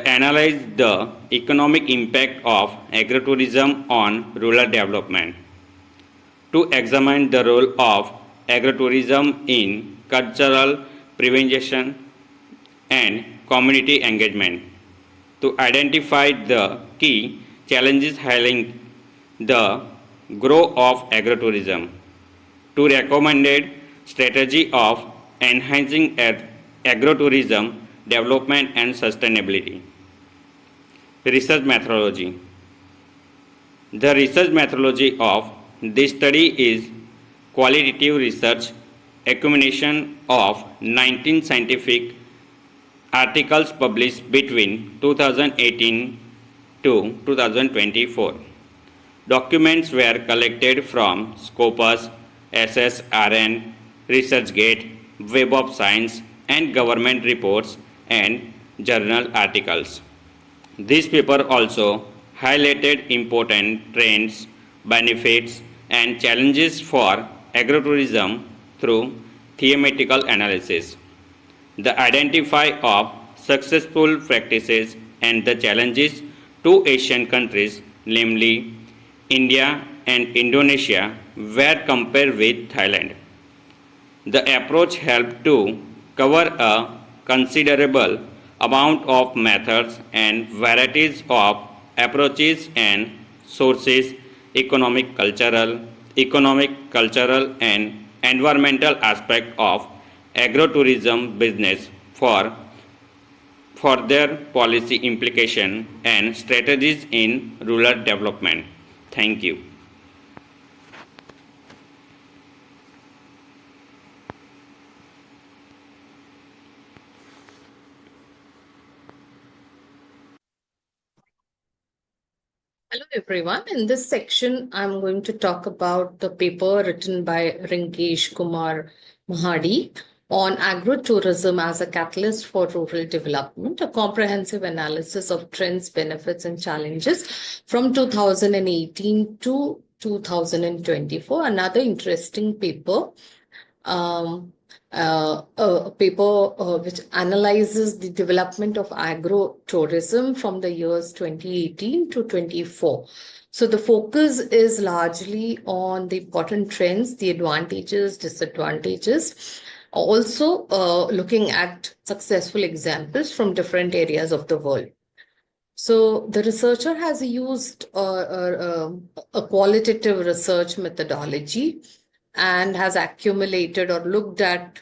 analyze the economic impact of agrotourism on rural development. To examine the role of agrotourism in cultural preservation and community engagement. To identify the key challenges highlighting the growth of agrotourism. To recommended strategy of enhancing agrotourism development and sustainability. Research methodology. The research methodology of this study is qualitative research accumulation of 19 scientific articles published between 2018 to 2024. Documents were collected from Scopus, SSRN, ResearchGate, Web of Science, and government reports and journal articles. This paper also highlighted important trends, benefits, and challenges for agrotourism through thematical analysis. The identify of successful practices and the challenges to Asian countries, namely India and Indonesia, were compared with Thailand. The approach helped to cover a considerable amount of methods and varieties of approaches and sources, economic, cultural, and environmental aspect of agrotourism business for their policy implication and strategies in rural development. Thank you. Hello, everyone. In this section, I'm going to talk about the paper written by Rinkeshkumar Mahida on agrotourism as a catalyst for rural development, a comprehensive analysis of trends, benefits, and challenges from 2018 to 2024. Another interesting paper. A paper which analyzes the development of agrotourism from the years 2018 to 24. So the focus is largely on the important trends, the advantages, disadvantages, also looking at successful examples from different areas of the world. So the researcher has used a qualitative research methodology and has accumulated or looked at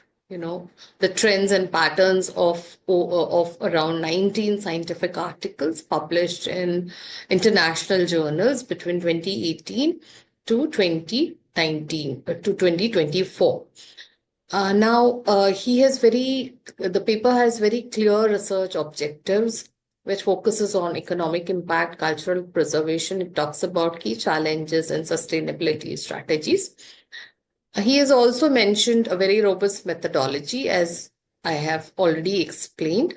the trends and patterns of around 19 scientific articles published in international journals between 2018 to 2019 to 2024. The paper has very clear research objectives, which focuses on economic impact, cultural preservation. It talks about key challenges and sustainability strategies. He has also mentioned a very robust methodology, as I have already explained.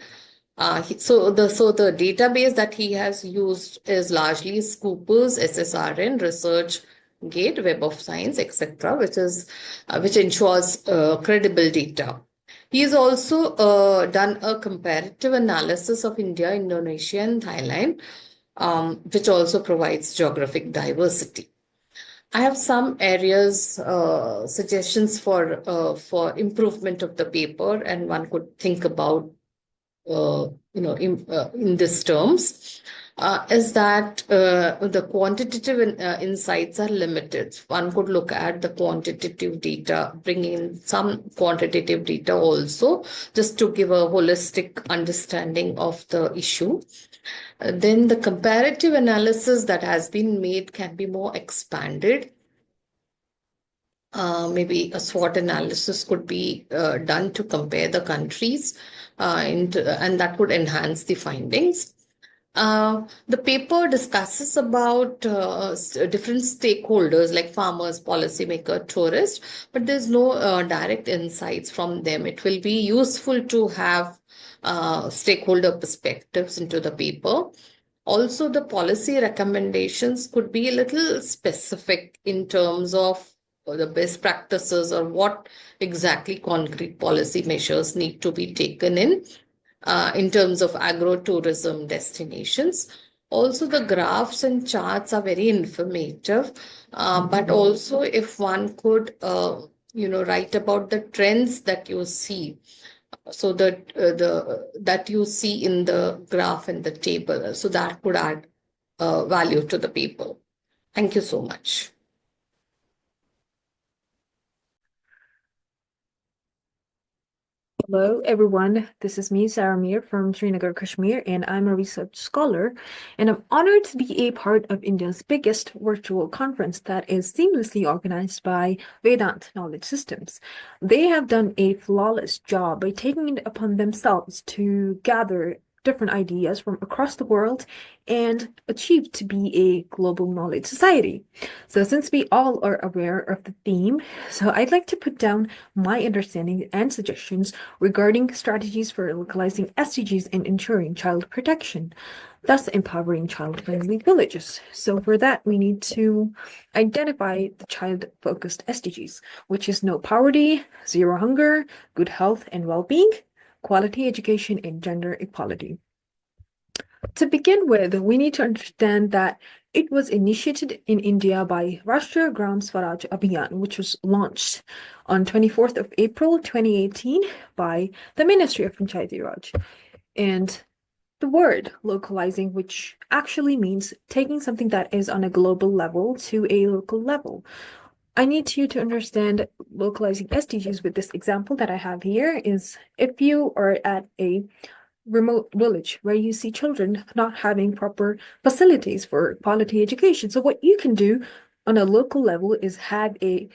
So the database that he has used is largely Scoopers, SSRN, ResearchGate, Web of Science, etc., which ensures credible data. He has also done a comparative analysis of India, Indonesia, and Thailand, which also provides geographic diversity. I have some areas, suggestions for improvement of the paper, and one could think about in these terms, is that the quantitative insights are limited. One could look at the quantitative data, bring in some quantitative data also, just to give a holistic understanding of the issue. Then the comparative analysis that has been made can be more expanded. Maybe a SWOT analysis could be done to compare the countries, and that would enhance the findings. The paper discusses about different stakeholders like farmers, policymakers, tourists, but there's no direct insights from them. It will be useful to have stakeholder perspectives into the paper. Also, the policy recommendations could be a little specific in terms of the best practices or what exactly concrete policy measures need to be taken in terms of agro-tourism destinations. Also, the graphs and charts are very informative, but also if one could, write about the trends that you see, so that that you see in the graph and the table, so that could add value to the paper. Thank you so much. Hello, everyone. This is me, Saramir from Srinagar, Kashmir, and I'm a research scholar. And I'm honored to be a part of India's biggest virtual conference that is seamlessly organized by Vedant Knowledge Systems. They have done a flawless job by taking it upon themselves to gather different ideas from across the world and achieve to be a global knowledge society. So since we all are aware of the theme, so I'd like to put down my understanding and suggestions regarding strategies for localizing SDGs and ensuring child protection, thus empowering child-friendly villages. So for that, we need to identify the child-focused SDGs, which is no poverty, zero hunger, good health and well-being, quality education, and gender equality. To begin with, we need to understand that it was initiated in India by Rashtriya Gram Swaraj Abhiyan, which was launched on 24th of April 2018 by the Ministry of Panchayati Raj. And the word localizing, which actually means taking something that is on a global level to a local level. I need you to understand localizing SDGs with this example that I have here is if you are at a remote village where you see children not having proper facilities for quality education. So what you can do on a local level is have a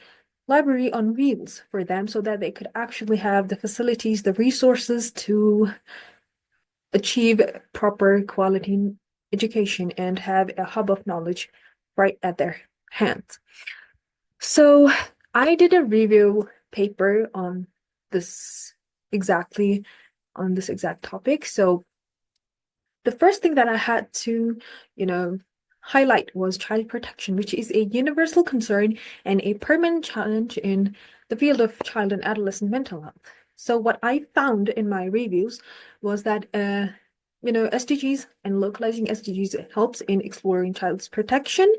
library on wheels for them so that they could actually have the facilities, the resources to achieve proper quality education and have a hub of knowledge right at their hands. So I did a review paper on this exact topic. So the first thing that I had to, highlight was child protection, which is a universal concern and a permanent challenge in the field of child and adolescent mental health. So what I found in my reviews was that, SDGs and localizing SDGs helps in exploring child's protection,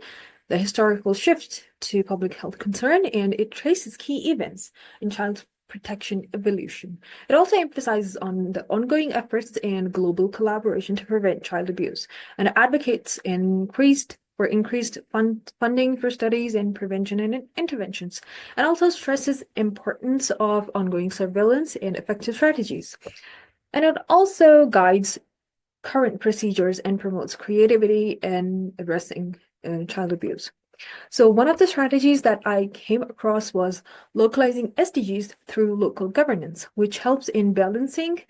the historical shift to public health concern, and it traces key events in child protection evolution. It also emphasizes on the ongoing efforts and global collaboration to prevent child abuse and advocates increased for increased funding for studies in prevention and interventions, and also stresses importance of ongoing surveillance and effective strategies. And it also guides current procedures and promotes creativity in addressing child abuse. So one of the strategies that I came across was localizing SDGs through local governance, which helps in balancing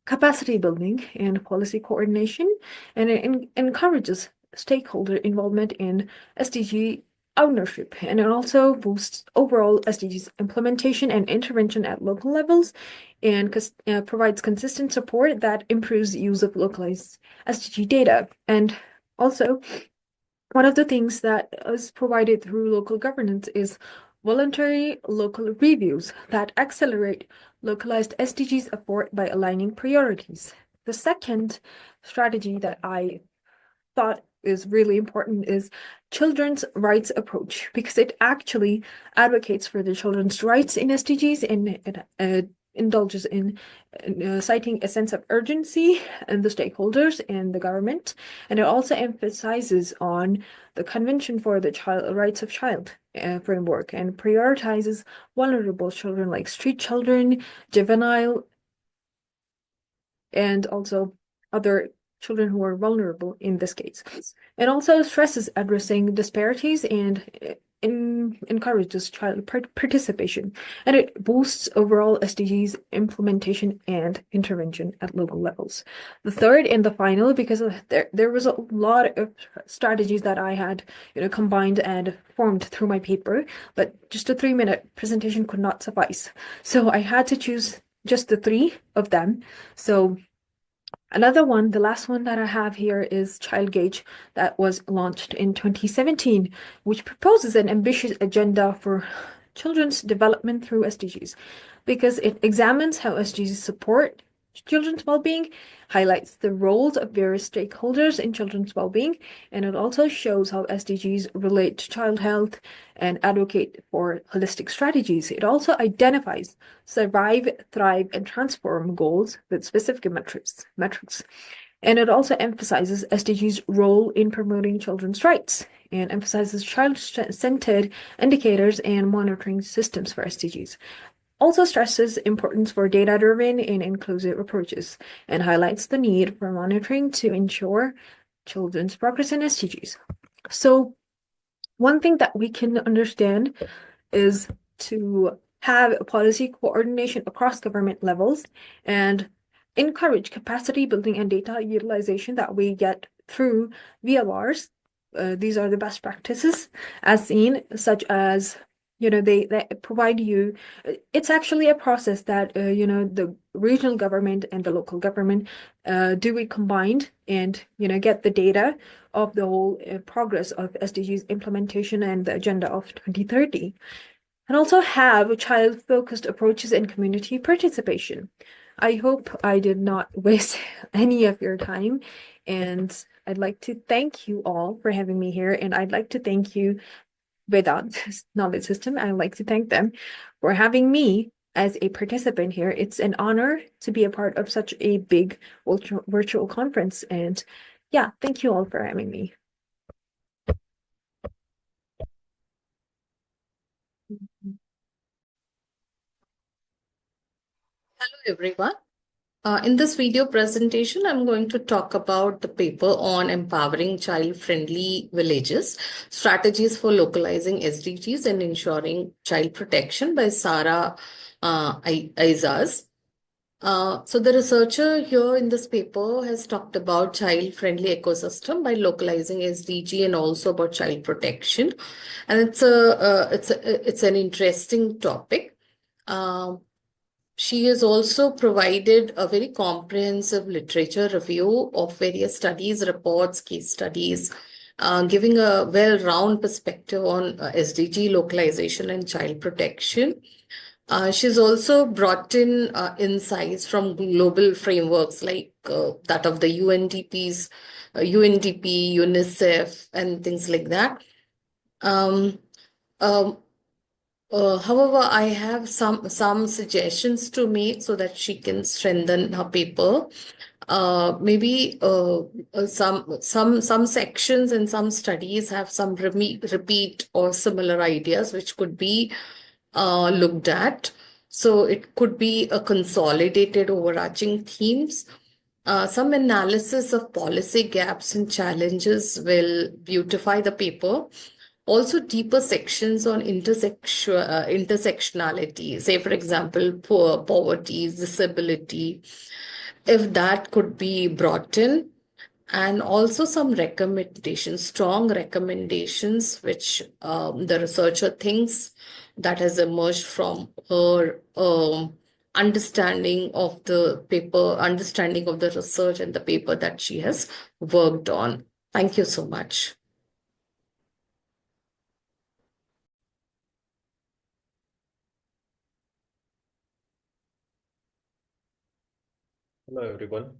capacity building and policy coordination, and it encourages stakeholder involvement in SDG ownership, and it also boosts overall SDGs implementation and intervention at local levels, and provides consistent support that improves use of localized SDG data. And also, one of the things that is provided through local governance is voluntary local reviews that accelerate localized SDGs effort by aligning priorities. The second strategy that I thought is really important is children's rights approach, because it actually advocates for the children's rights in SDGs, and it indulges in citing a sense of urgency in the stakeholders and the government, and it also emphasizes on the Convention for the Rights of Child framework, and prioritizes vulnerable children like street children, juvenile, and also other children who are vulnerable in this case. It also stresses addressing disparities and encourages child participation, and it boosts overall SDGs implementation and intervention at local levels. The third and the final, because there was a lot of strategies that I had combined and formed through my paper, but just a 3-minute presentation could not suffice. So I had to choose just the 3 of them. So another one, the last one that I have here, is Child Gauge, that was launched in 2017, which proposes an ambitious agenda for children's development through SDGs, because it examines how SDGs support children's well-being, highlights the roles of various stakeholders in children's well-being, and it also shows how SDGs relate to child health and advocate for holistic strategies. It also identifies survive, thrive, and transform goals with specific metrics. And it also emphasizes SDGs' role in promoting children's rights, and emphasizes child-centered indicators and monitoring systems for SDGs. Also stresses importance for data-driven and inclusive approaches, and highlights the need for monitoring to ensure children's progress in SDGs. So one thing that we can understand is to have policy coordination across government levels and encourage capacity building and data utilization that we get through VLRs. These are the best practices as seen, such as they provide you. It's actually a process that the regional government and the local government do it combined, and get the data of the whole progress of SDGs implementation and the agenda of 2030, and also have child-focused approaches and community participation. I hope I did not waste any of your time, and I'd like to thank you all for having me here, and I'd like to thank you Vedant Knowledge System. I'd like to thank them for having me as a participant here. It's an honor to be a part of such a big virtual conference, and yeah, thank you all for having me. Hello, everyone. In this video presentation, I'm going to talk about the paper on empowering child-friendly villages, strategies for localizing SDGs and ensuring child protection by Sara Aijaz. So the researcher here in this paper has talked about child-friendly ecosystem by localizing SDG and also about child protection, and it's an interesting topic. She has also provided a very comprehensive literature review of various studies, reports, case studies, giving a well-rounded perspective on SDG localization and child protection. She's also brought in insights from global frameworks like that of the UNDP, UNICEF, and things like that. However, I have some suggestions to make so that she can strengthen her paper. Maybe some sections and some studies have some repeat or similar ideas which could be looked at. So it could be a consolidated overarching themes. Some analysis of policy gaps and challenges will beautify the paper. Also, deeper sections on intersectionality, say, for example, poverty, disability, if that could be brought in, and also some recommendations, strong recommendations, which the researcher thinks that has emerged from her understanding of the paper, understanding of the research and the paper that she has worked on. Thank you so much. Hello, everyone.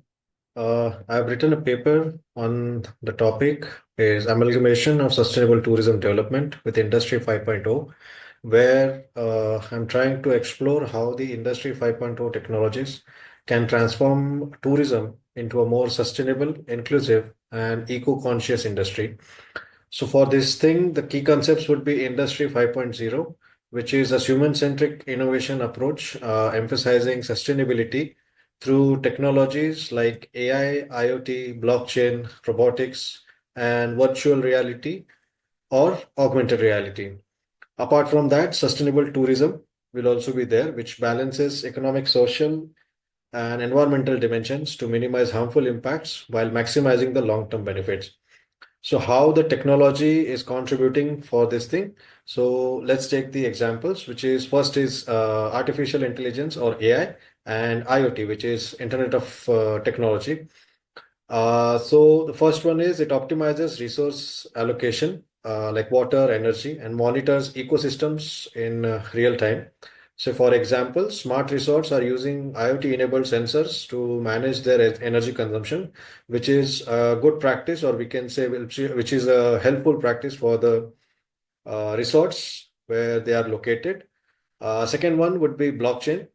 I've written a paper on the topic is amalgamation of sustainable tourism development with Industry 5.0, where I'm trying to explore how the Industry 5.0 technologies can transform tourism into a more sustainable, inclusive, and eco-conscious industry. So for this thing, the key concepts would be Industry 5.0, which is a human-centric innovation approach, emphasizing sustainability through technologies like AI, IoT, blockchain, robotics, and virtual reality or augmented reality. Apart from that, sustainable tourism will also be there, which balances economic, social, and environmental dimensions to minimize harmful impacts while maximizing the long-term benefits. So how the technology is contributing for this thing. So let's take the examples, which is first is artificial intelligence or AI and IoT, which is Internet of Technology. So the first one is it optimizes resource allocation like water, energy, and monitors ecosystems in real time. So for example, smart resorts are using IoT-enabled sensors to manage their energy consumption, which is a good practice, or we can say which is a helpful practice for the resorts where they are located. Second one would be blockchain.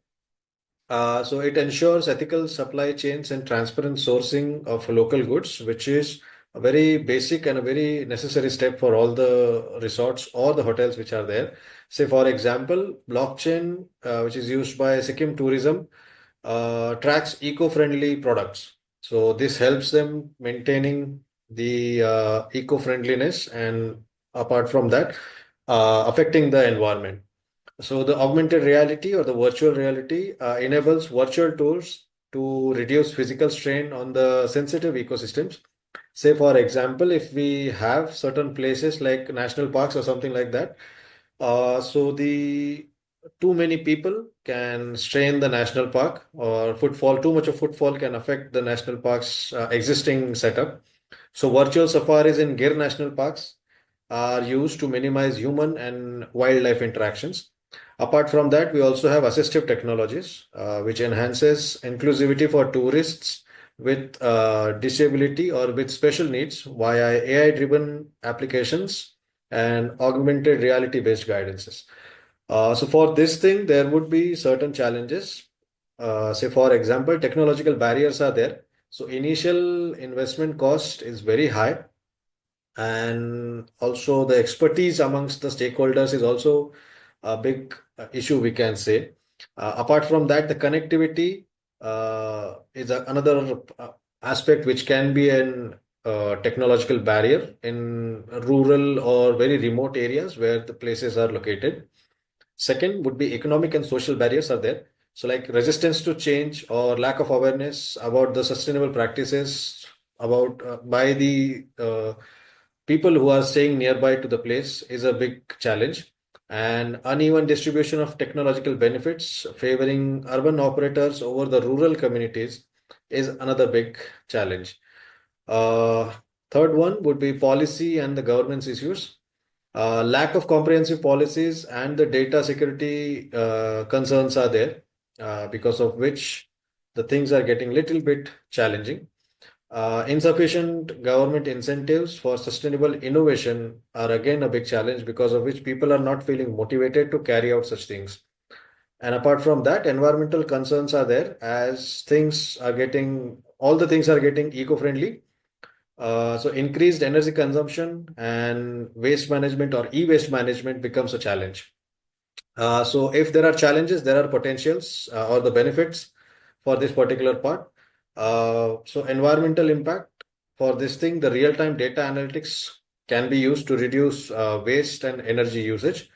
So it ensures ethical supply chains and transparent sourcing of local goods, which is a very basic and a very necessary step for all the resorts or the hotels which are there. Say, for example, blockchain, which is used by Sikkim Tourism, tracks eco-friendly products. So this helps them maintaining the eco-friendliness and apart from that, affecting the environment. So the augmented reality or the virtual reality enables virtual tours to reduce physical strain on the sensitive ecosystems. Say, for example, if we have certain places like national parks or something like that, so the too many people can strain the national park or footfall, too much of footfall can affect the national park's existing setup. So virtual safaris in Gir National Parks are used to minimize human and wildlife interactions. Apart from that, we also have assistive technologies, which enhances inclusivity for tourists with disability or with special needs via AI-driven applications and augmented reality-based guidances. So for this thing, there would be certain challenges. Say, for example, technological barriers are there. So initial investment cost is very high, and also the expertise amongst the stakeholders is also a big issue, we can say. Apart from that, the connectivity is another aspect which can be an technological barrier in rural or very remote areas where the places are located. Second would be economic and social barriers are there. So like resistance to change or lack of awareness about the sustainable practices about by the people who are staying nearby to the place is a big challenge. And uneven distribution of technological benefits favoring urban operators over the rural communities is another big challenge. Uh, Third one would be policy and the governance issues. Lack of comprehensive policies and the data security concerns are there, because of which the things are getting little bit challenging. Insufficient government incentives for sustainable innovation are again a big challenge, because of which people are not feeling motivated to carry out such things. And apart from that, environmental concerns are there as things are getting all the things are getting eco-friendly. So increased energy consumption and waste management or e-waste management becomes a challenge. So if there are challenges, there are potentials or the benefits for this particular part. So environmental impact for this thing, the real-time data analytics can be used to reduce waste and energy usage.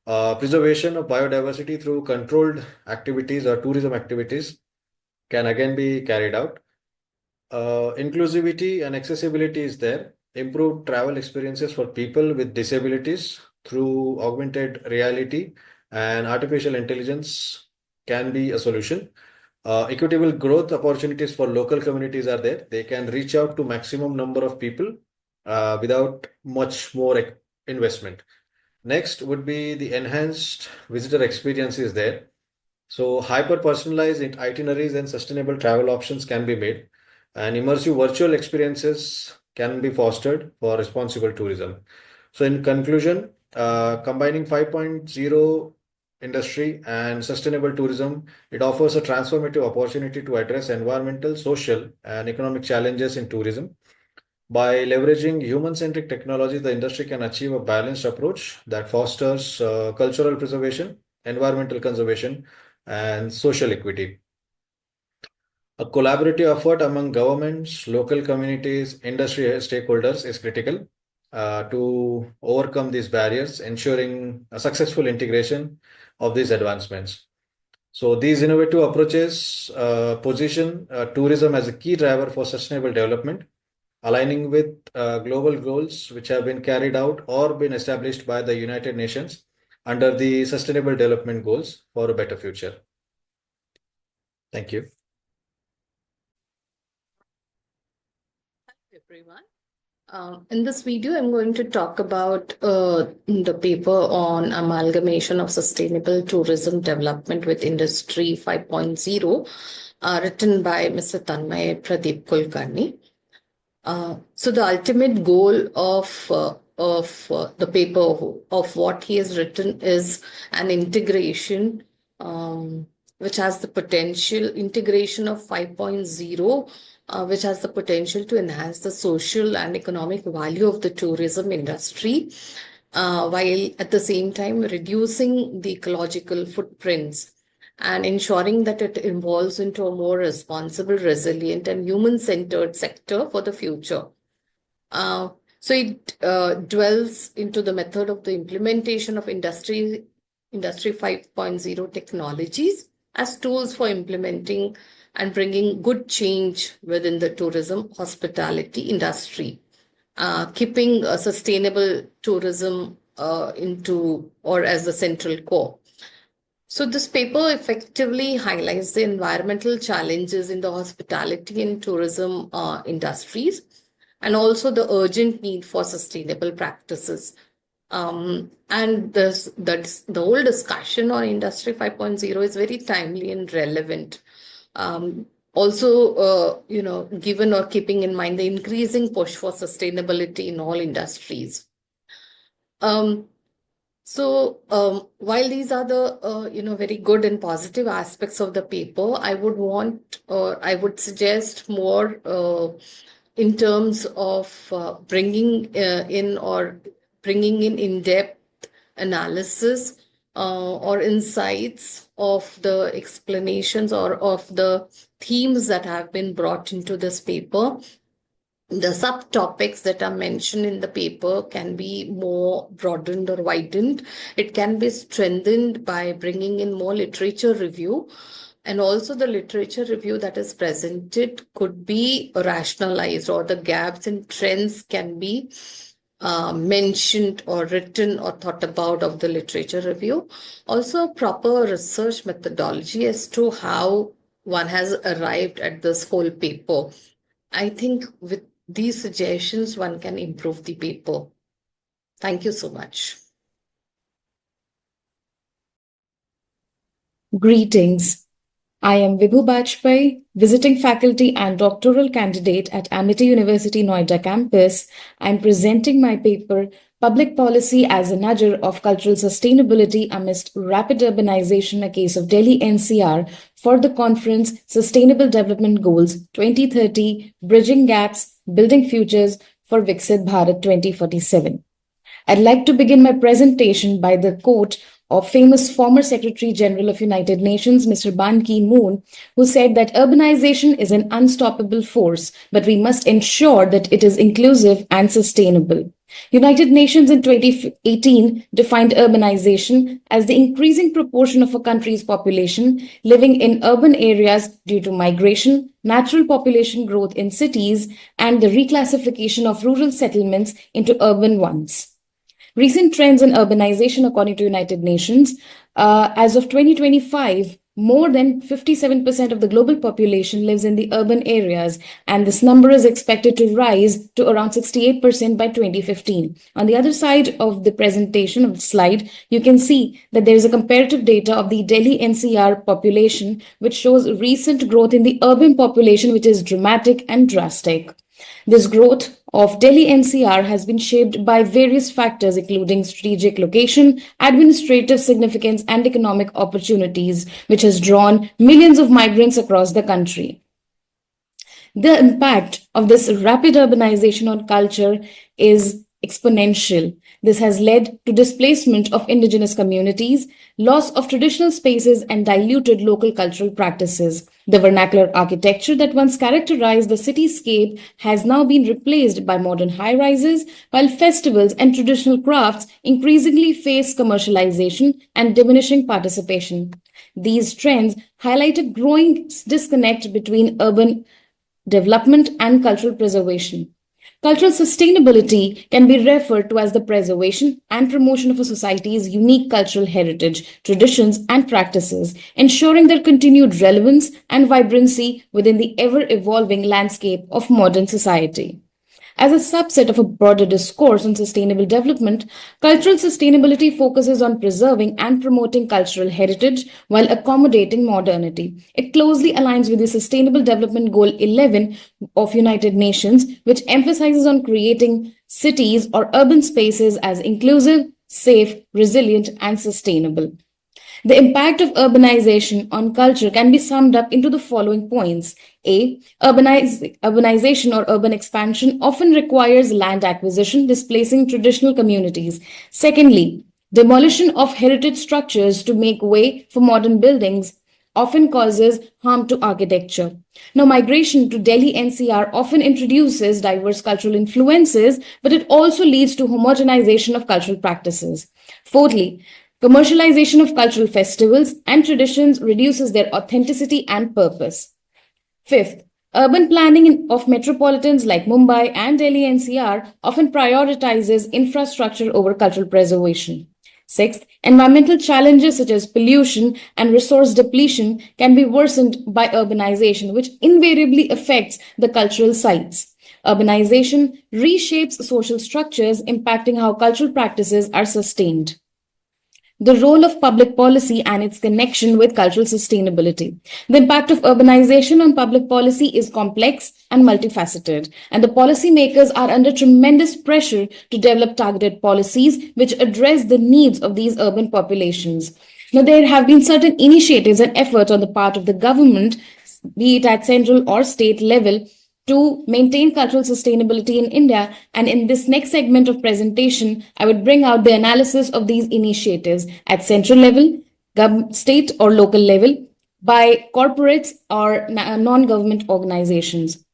Preservation of biodiversity through controlled activities or tourism activities can again be carried out. Inclusivity and accessibility is there. Improved travel experiences for people with disabilities through augmented reality and artificial intelligence can be a solution. Equitable growth opportunities for local communities are there. They can reach out to maximum number of people without much more investment. Next would be the enhanced visitor experiences there. So hyper-personalized itineraries and sustainable travel options can be made, and immersive virtual experiences can be fostered for responsible tourism. So in conclusion, combining 5.0 industry and sustainable tourism, it offers a transformative opportunity to address environmental, social, and economic challenges in tourism. By leveraging human-centric technology, the industry can achieve a balanced approach that fosters cultural preservation, environmental conservation, and social equity. A collaborative effort among governments, local communities, industry stakeholders is critical to overcome these barriers, ensuring a successful integration of these advancements. So these innovative approaches position tourism as a key driver for sustainable development, aligning with global goals which have been carried out or been established by the United Nations under the Sustainable Development Goals for a better future. Thank you. Hi, everyone. In this video, I'm going to talk about the paper on amalgamation of sustainable tourism development with Industry 5.0, written by Mr. Tanmay Pradeep Kulkarni. So the ultimate goal of the paper, of what he has written, is an integration which has the potential, integration of 5.0, which has the potential to enhance the social and economic value of the tourism industry, while at the same time reducing the ecological footprints and ensuring that it evolves into a more responsible, resilient, and human-centered sector for the future. So it dwells into the method of the implementation of Industry 5.0 technologies as tools for implementing and bringing good change within the tourism hospitality industry, keeping a sustainable tourism into or as the central core. So this paper effectively highlights the environmental challenges in the hospitality and tourism industries, and also the urgent need for sustainable practices. And the whole discussion on Industry 5.0 is very timely and relevant. Also, given or keeping in mind the increasing push for sustainability in all industries. So while these are the very good and positive aspects of the paper, I would suggest more in terms of bringing in in-depth analysis or insights of the explanations or of the themes that have been brought into this paper. The subtopics that are mentioned in the paper can be more broadened or widened. It can be strengthened by bringing in more literature review. And also the literature review that is presented could be rationalized, or the gaps and trends can be mentioned or written or thought about of the literature review. Also, proper research methodology as to how one has arrived at this whole paper. I think with these suggestions, one can improve the paper. Thank you so much. Greetings. I am Vibhoo Bajpai, visiting faculty and doctoral candidate at Amity University Noida campus. I'm presenting my paper, Public policy as a nudger of cultural sustainability amidst rapid urbanization, a case of Delhi NCR for the conference Sustainable Development Goals 2030, Bridging Gaps, Building Futures for Viksit Bharat 2047. I'd like to begin my presentation by the quote of famous former Secretary General of United Nations, Mr. Ban Ki-moon, who said that urbanization is an unstoppable force, but we must ensure that it is inclusive and sustainable. United Nations in 2018 defined urbanization as the increasing proportion of a country's population living in urban areas due to migration, natural population growth in cities, and the reclassification of rural settlements into urban ones. Recent trends in urbanization, according to United Nations, as of 2025, more than 57% of the global population lives in the urban areas, and this number is expected to rise to around 68% by 2015. On the other side of the presentation of the slide, you can see that there is a comparative data of the Delhi NCR population, which shows recent growth in the urban population, which is dramatic and drastic. This growth of Delhi NCR has been shaped by various factors, including strategic location, administrative significance, and economic opportunities, which has drawn millions of migrants across the country. The impact of this rapid urbanization on culture is exponential. This has led to displacement of indigenous communities, loss of traditional spaces, and diluted local cultural practices. The vernacular architecture that once characterized the cityscape has now been replaced by modern high-rises, while festivals and traditional crafts increasingly face commercialization and diminishing participation. These trends highlight a growing disconnect between urban development and cultural preservation. Cultural sustainability can be referred to as the preservation and promotion of a society's unique cultural heritage, traditions, and practices, ensuring their continued relevance and vibrancy within the ever-evolving landscape of modern society. As a subset of a broader discourse on sustainable development, cultural sustainability focuses on preserving and promoting cultural heritage while accommodating modernity. It closely aligns with the Sustainable Development Goal 11 of United Nations, which emphasizes on creating cities or urban spaces as inclusive, safe, resilient, and sustainable. The impact of urbanization on culture can be summed up into the following points. A. Urbanization or urban expansion often requires land acquisition, displacing traditional communities. Secondly, demolition of heritage structures to make way for modern buildings often causes harm to architecture. Now, migration to Delhi NCR often introduces diverse cultural influences, but it also leads to homogenization of cultural practices. Fourthly, commercialization of cultural festivals and traditions reduces their authenticity and purpose. Fifth, urban planning of metropolitans like Mumbai and Delhi NCR often prioritizes infrastructure over cultural preservation. Sixth, environmental challenges such as pollution and resource depletion can be worsened by urbanization, which invariably affects the cultural sites. Urbanization reshapes social structures, impacting how cultural practices are sustained. The role of public policy and its connection with cultural sustainability. The impact of urbanization on public policy is complex and multifaceted, and the policymakers are under tremendous pressure to develop targeted policies which address the needs of these urban populations. Now, there have been certain initiatives and efforts on the part of the government, be it at central or state level, to maintain cultural sustainability in India. And in this next segment of presentation, I would bring out the analysis of these initiatives at central level, state or local level, by corporates or non-government organizations.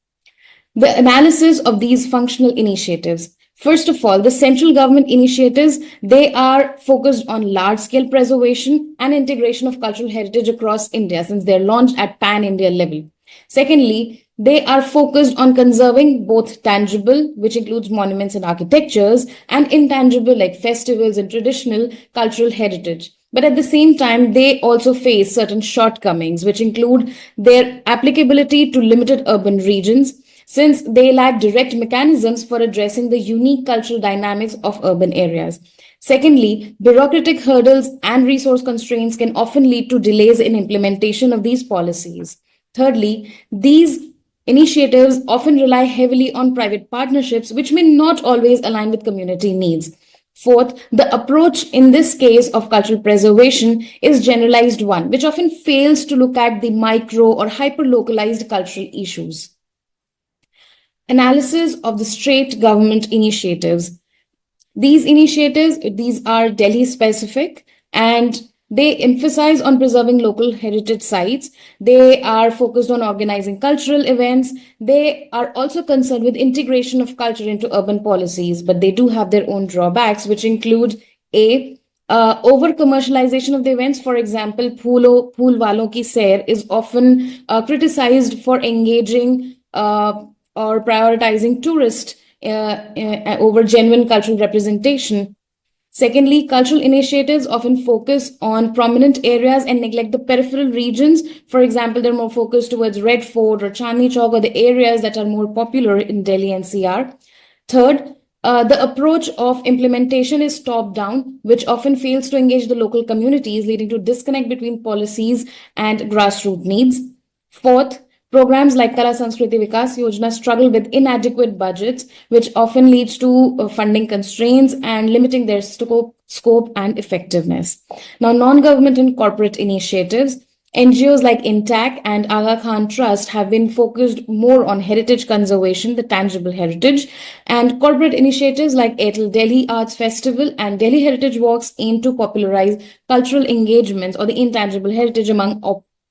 The analysis of these functional initiatives. First of all, the central government initiatives, they are focused on large-scale preservation and integration of cultural heritage across India, since they're launched at pan-India level. Secondly, they are focused on conserving both tangible, which includes monuments and architectures, and intangible, like festivals and traditional cultural heritage. But at the same time, they also face certain shortcomings, which include their applicability to limited urban regions, since they lack direct mechanisms for addressing the unique cultural dynamics of urban areas. Secondly, bureaucratic hurdles and resource constraints can often lead to delays in implementation of these policies. Thirdly, these initiatives often rely heavily on private partnerships, which may not always align with community needs. Fourth, the approach in this case of cultural preservation is generalized one, which often fails to look at the micro or hyper-localized cultural issues. Analysis of the state government initiatives. These are Delhi specific, and they emphasize on preserving local heritage sites. They are focused on organizing cultural events. They are also concerned with integration of culture into urban policies, but they do have their own drawbacks, which include over commercialization of the events. For example, Phool Walon Ki Sair is often criticized for engaging or prioritizing tourists over genuine cultural representation. Secondly, cultural initiatives often focus on prominent areas and neglect the peripheral regions. For example, they're more focused towards Red Fort or Chandni Chowk, or the areas that are more popular in Delhi NCR. Third, the approach of implementation is top-down, which often fails to engage the local communities, leading to disconnect between policies and grassroots needs. Fourth, programs like Kala Sanskriti Vikas Yojana struggle with inadequate budgets, which often leads to funding constraints and limiting their scope and effectiveness. Now, non-government and corporate initiatives. NGOs like Intact and Aga Khan Trust have been focused more on heritage conservation, the tangible heritage, and corporate initiatives like Airtel Delhi Arts Festival and Delhi Heritage Walks aim to popularize cultural engagements or the intangible heritage among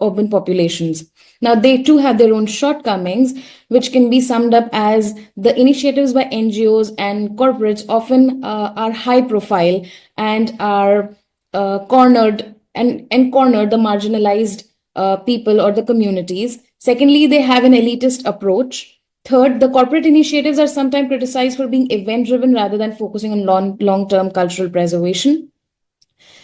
urban populations. Now, they too have their own shortcomings, which can be summed up as the initiatives by NGOs and corporates often are high profile and are cornered the marginalized people or the communities. Secondly, they have an elitist approach. Third, the corporate initiatives are sometimes criticized for being event-driven rather than focusing on long-term cultural preservation.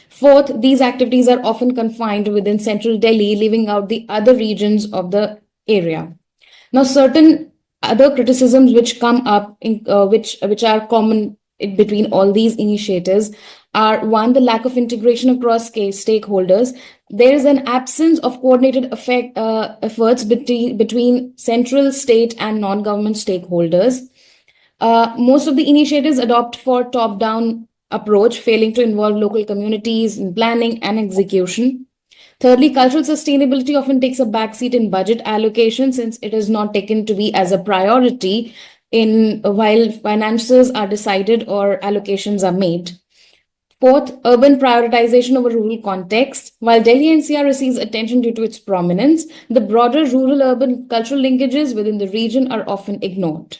Fourth, these activities are often confined within central Delhi, leaving out the other regions of the area. Now, certain other criticisms which come up, which are common between all these initiatives, are one, the lack of integration across stakeholders. There is an absence of coordinated efforts between central, state, and non-government stakeholders. Most of the initiatives adopt for top-down approach, failing to involve local communities in planning and execution. Thirdly, cultural sustainability often takes a backseat in budget allocation, since it is not taken to be as a priority while finances are decided or allocations are made. Fourth, urban prioritization over rural context. While Delhi NCR receives attention due to its prominence, the broader rural-urban cultural linkages within the region are often ignored.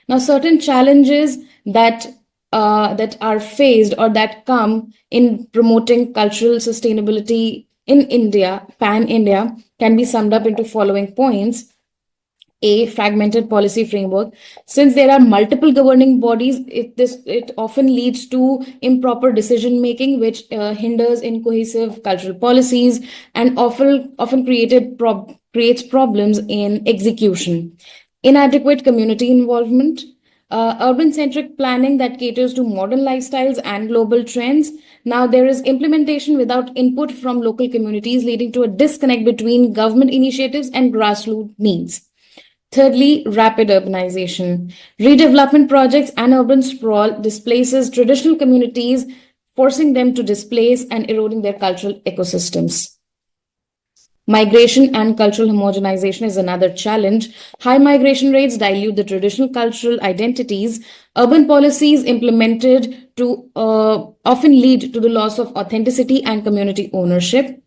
Now, certain challenges that are faced or that come in promoting cultural sustainability in India, pan-India, can be summed up into following points. A, fragmented policy framework. Since there are multiple governing bodies, it often leads to improper decision making, which hinders in cohesive cultural policies and often creates problems in execution. Inadequate community involvement. Urban-centric planning that caters to modern lifestyles and global trends. Now, there is implementation without input from local communities, leading to a disconnect between government initiatives and grassroots needs. Thirdly, rapid urbanization. Redevelopment projects and urban sprawl displaces traditional communities, forcing them to displace and eroding their cultural ecosystems. Migration and cultural homogenization is another challenge. High migration rates dilute the traditional cultural identities. Urban policies implemented to often lead to the loss of authenticity and community ownership.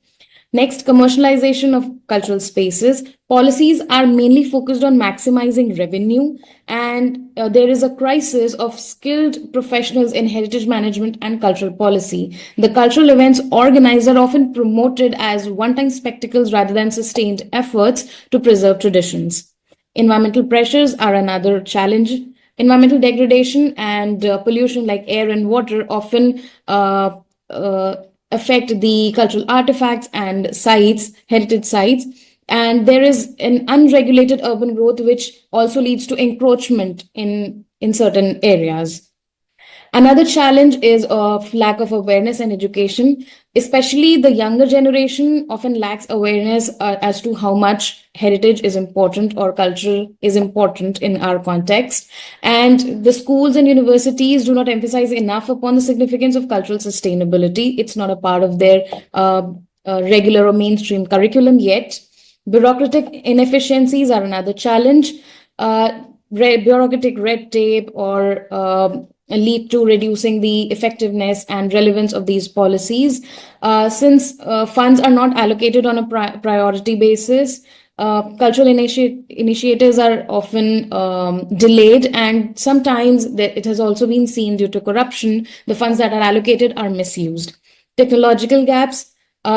Next, commercialization of cultural spaces. Policies are mainly focused on maximizing revenue, and there is a crisis of skilled professionals in heritage management and cultural policy. The cultural events organized are often promoted as one-time spectacles rather than sustained efforts to preserve traditions. Environmental pressures are another challenge. Environmental degradation and pollution like air and water often affect the cultural artifacts and heritage sites. And there is an unregulated urban growth, which also leads to encroachment in certain areas. Another challenge is of lack of awareness and education, especially the younger generation often lacks awareness as to how much heritage is important or culture is important in our context. And the schools and universities do not emphasize enough upon the significance of cultural sustainability. It's not a part of their regular or mainstream curriculum yet. Bureaucratic inefficiencies are another challenge. Bureaucratic red tape or lead to reducing the effectiveness and relevance of these policies. Since funds are not allocated on a priority basis, cultural initiatives are often delayed, and sometimes it has also been seen due to corruption, the funds that are allocated are misused. Technological gaps.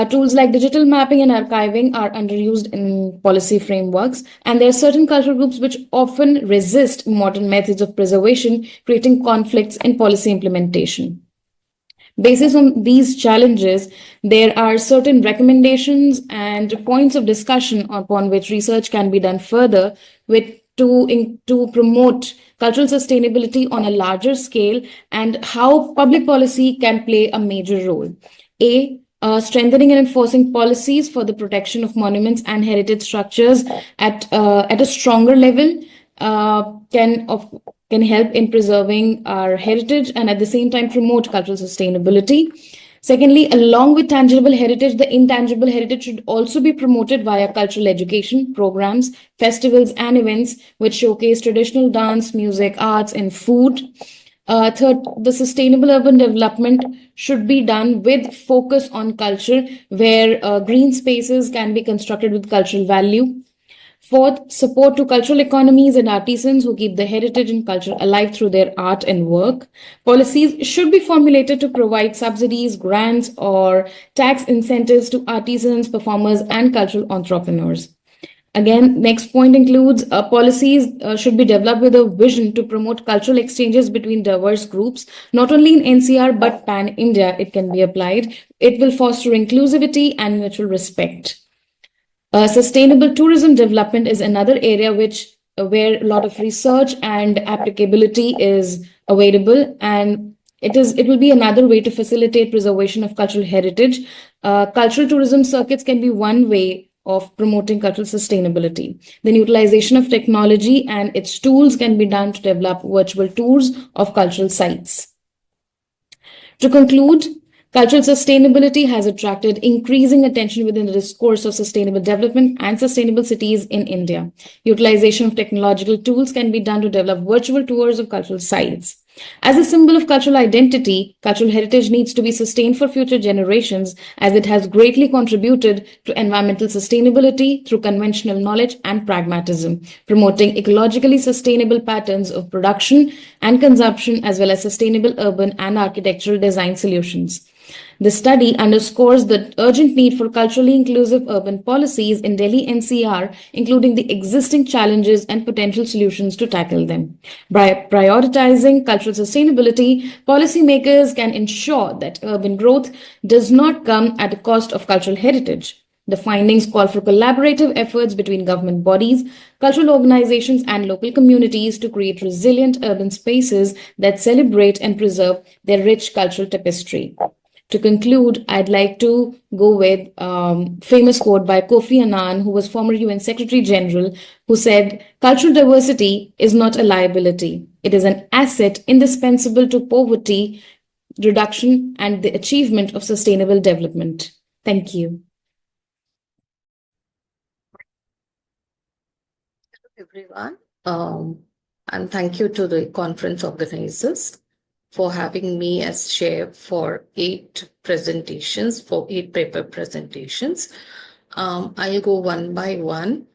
Tools like digital mapping and archiving are underused in policy frameworks, and there are certain cultural groups which often resist modern methods of preservation, creating conflicts in policy implementation. Based on these challenges, there are certain recommendations and points of discussion upon which research can be done further to promote cultural sustainability on a larger scale and how public policy can play a major role. Strengthening and enforcing policies for the protection of monuments and heritage structures at a stronger level can help in preserving our heritage and at the same time promote cultural sustainability. Secondly, along with tangible heritage, the intangible heritage should also be promoted via cultural education programs, festivals, and events which showcase traditional dance, music, arts, and food. Third, the sustainable urban development should be done with focus on culture, where green spaces can be constructed with cultural value. Fourth, support to cultural economies and artisans who keep the heritage and culture alive through their art and work. Policies should be formulated to provide subsidies, grants, or tax incentives to artisans, performers, and cultural entrepreneurs. Again, next point includes policies should be developed with a vision to promote cultural exchanges between diverse groups, not only in NCR but pan-India it can be applied. It will foster inclusivity and mutual respect. Sustainable tourism development is another area where a lot of research and applicability is available, and it will be another way to facilitate preservation of cultural heritage. Cultural tourism circuits can be one way of promoting cultural sustainability. Then utilization of technology and its tools can be done to develop virtual tours of cultural sites. To conclude, cultural sustainability has attracted increasing attention within the discourse of sustainable development and sustainable cities in India. Utilization of technological tools can be done to develop virtual tours of cultural sites. As a symbol of cultural identity, cultural heritage needs to be sustained for future generations as it has greatly contributed to environmental sustainability through conventional knowledge and pragmatism, promoting ecologically sustainable patterns of production and consumption as well as sustainable urban and architectural design solutions. The study underscores the urgent need for culturally inclusive urban policies in Delhi NCR, including the existing challenges and potential solutions to tackle them. By prioritizing cultural sustainability, policymakers can ensure that urban growth does not come at the cost of cultural heritage. The findings call for collaborative efforts between government bodies, cultural organizations, and local communities to create resilient urban spaces that celebrate and preserve their rich cultural tapestry. To conclude, I'd like to go with famous quote by Kofi Annan, who was former UN Secretary General, who said, "Cultural diversity is not a liability. It is an asset indispensable to poverty reduction and the achievement of sustainable development." Thank you. Hello, everyone. And thank you to the conference organizers for having me as chair for 8 paper presentations. I'll go one by one.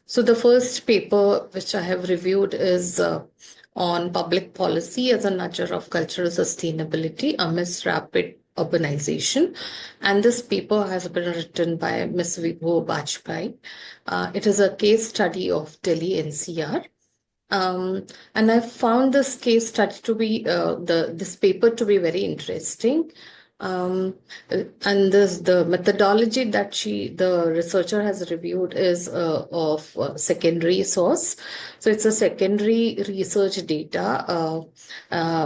So the first paper which I have reviewed is on public policy as a nurture of cultural sustainability amidst rapid urbanization. And this paper has been written by Ms. Vibhoo Bajpai. It is a case study of Delhi NCR. And I found this case study to be this paper to be very interesting And the methodology that the researcher has reviewed is of secondary source. So it's a secondary research data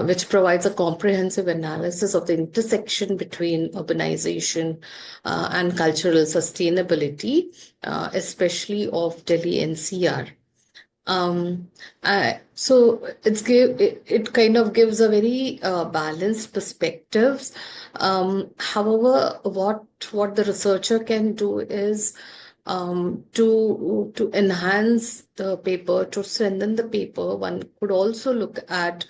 which provides a comprehensive analysis of the intersection between urbanization and cultural sustainability, especially of Delhi NCR. So it kind of gives a very balanced perspectives. However, what the researcher can do is to enhance the paper, to strengthen the paper. One could also look at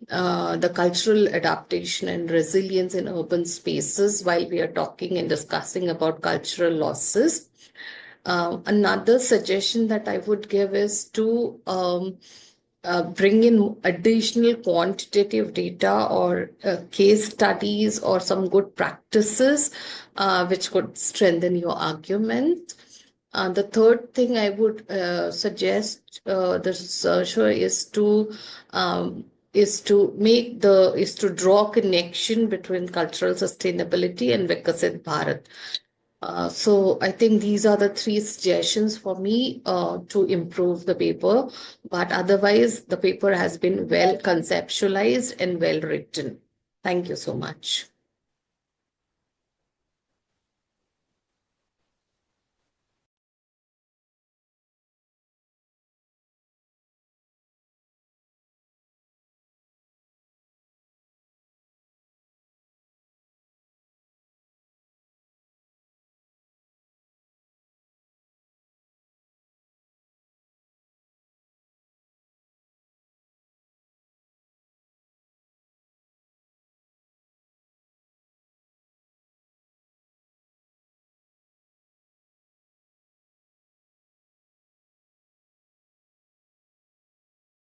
the cultural adaptation and resilience in urban spaces while we are talking and discussing about cultural losses. Another suggestion that I would give is to bring in additional quantitative data or case studies or some good practices which could strengthen your argument. The third thing I would suggest the researcher is to draw a connection between cultural sustainability and Viksit Bharat. So I think these are the 3 suggestions for me to improve the paper. But otherwise, the paper has been well conceptualized and well written. Thank you so much.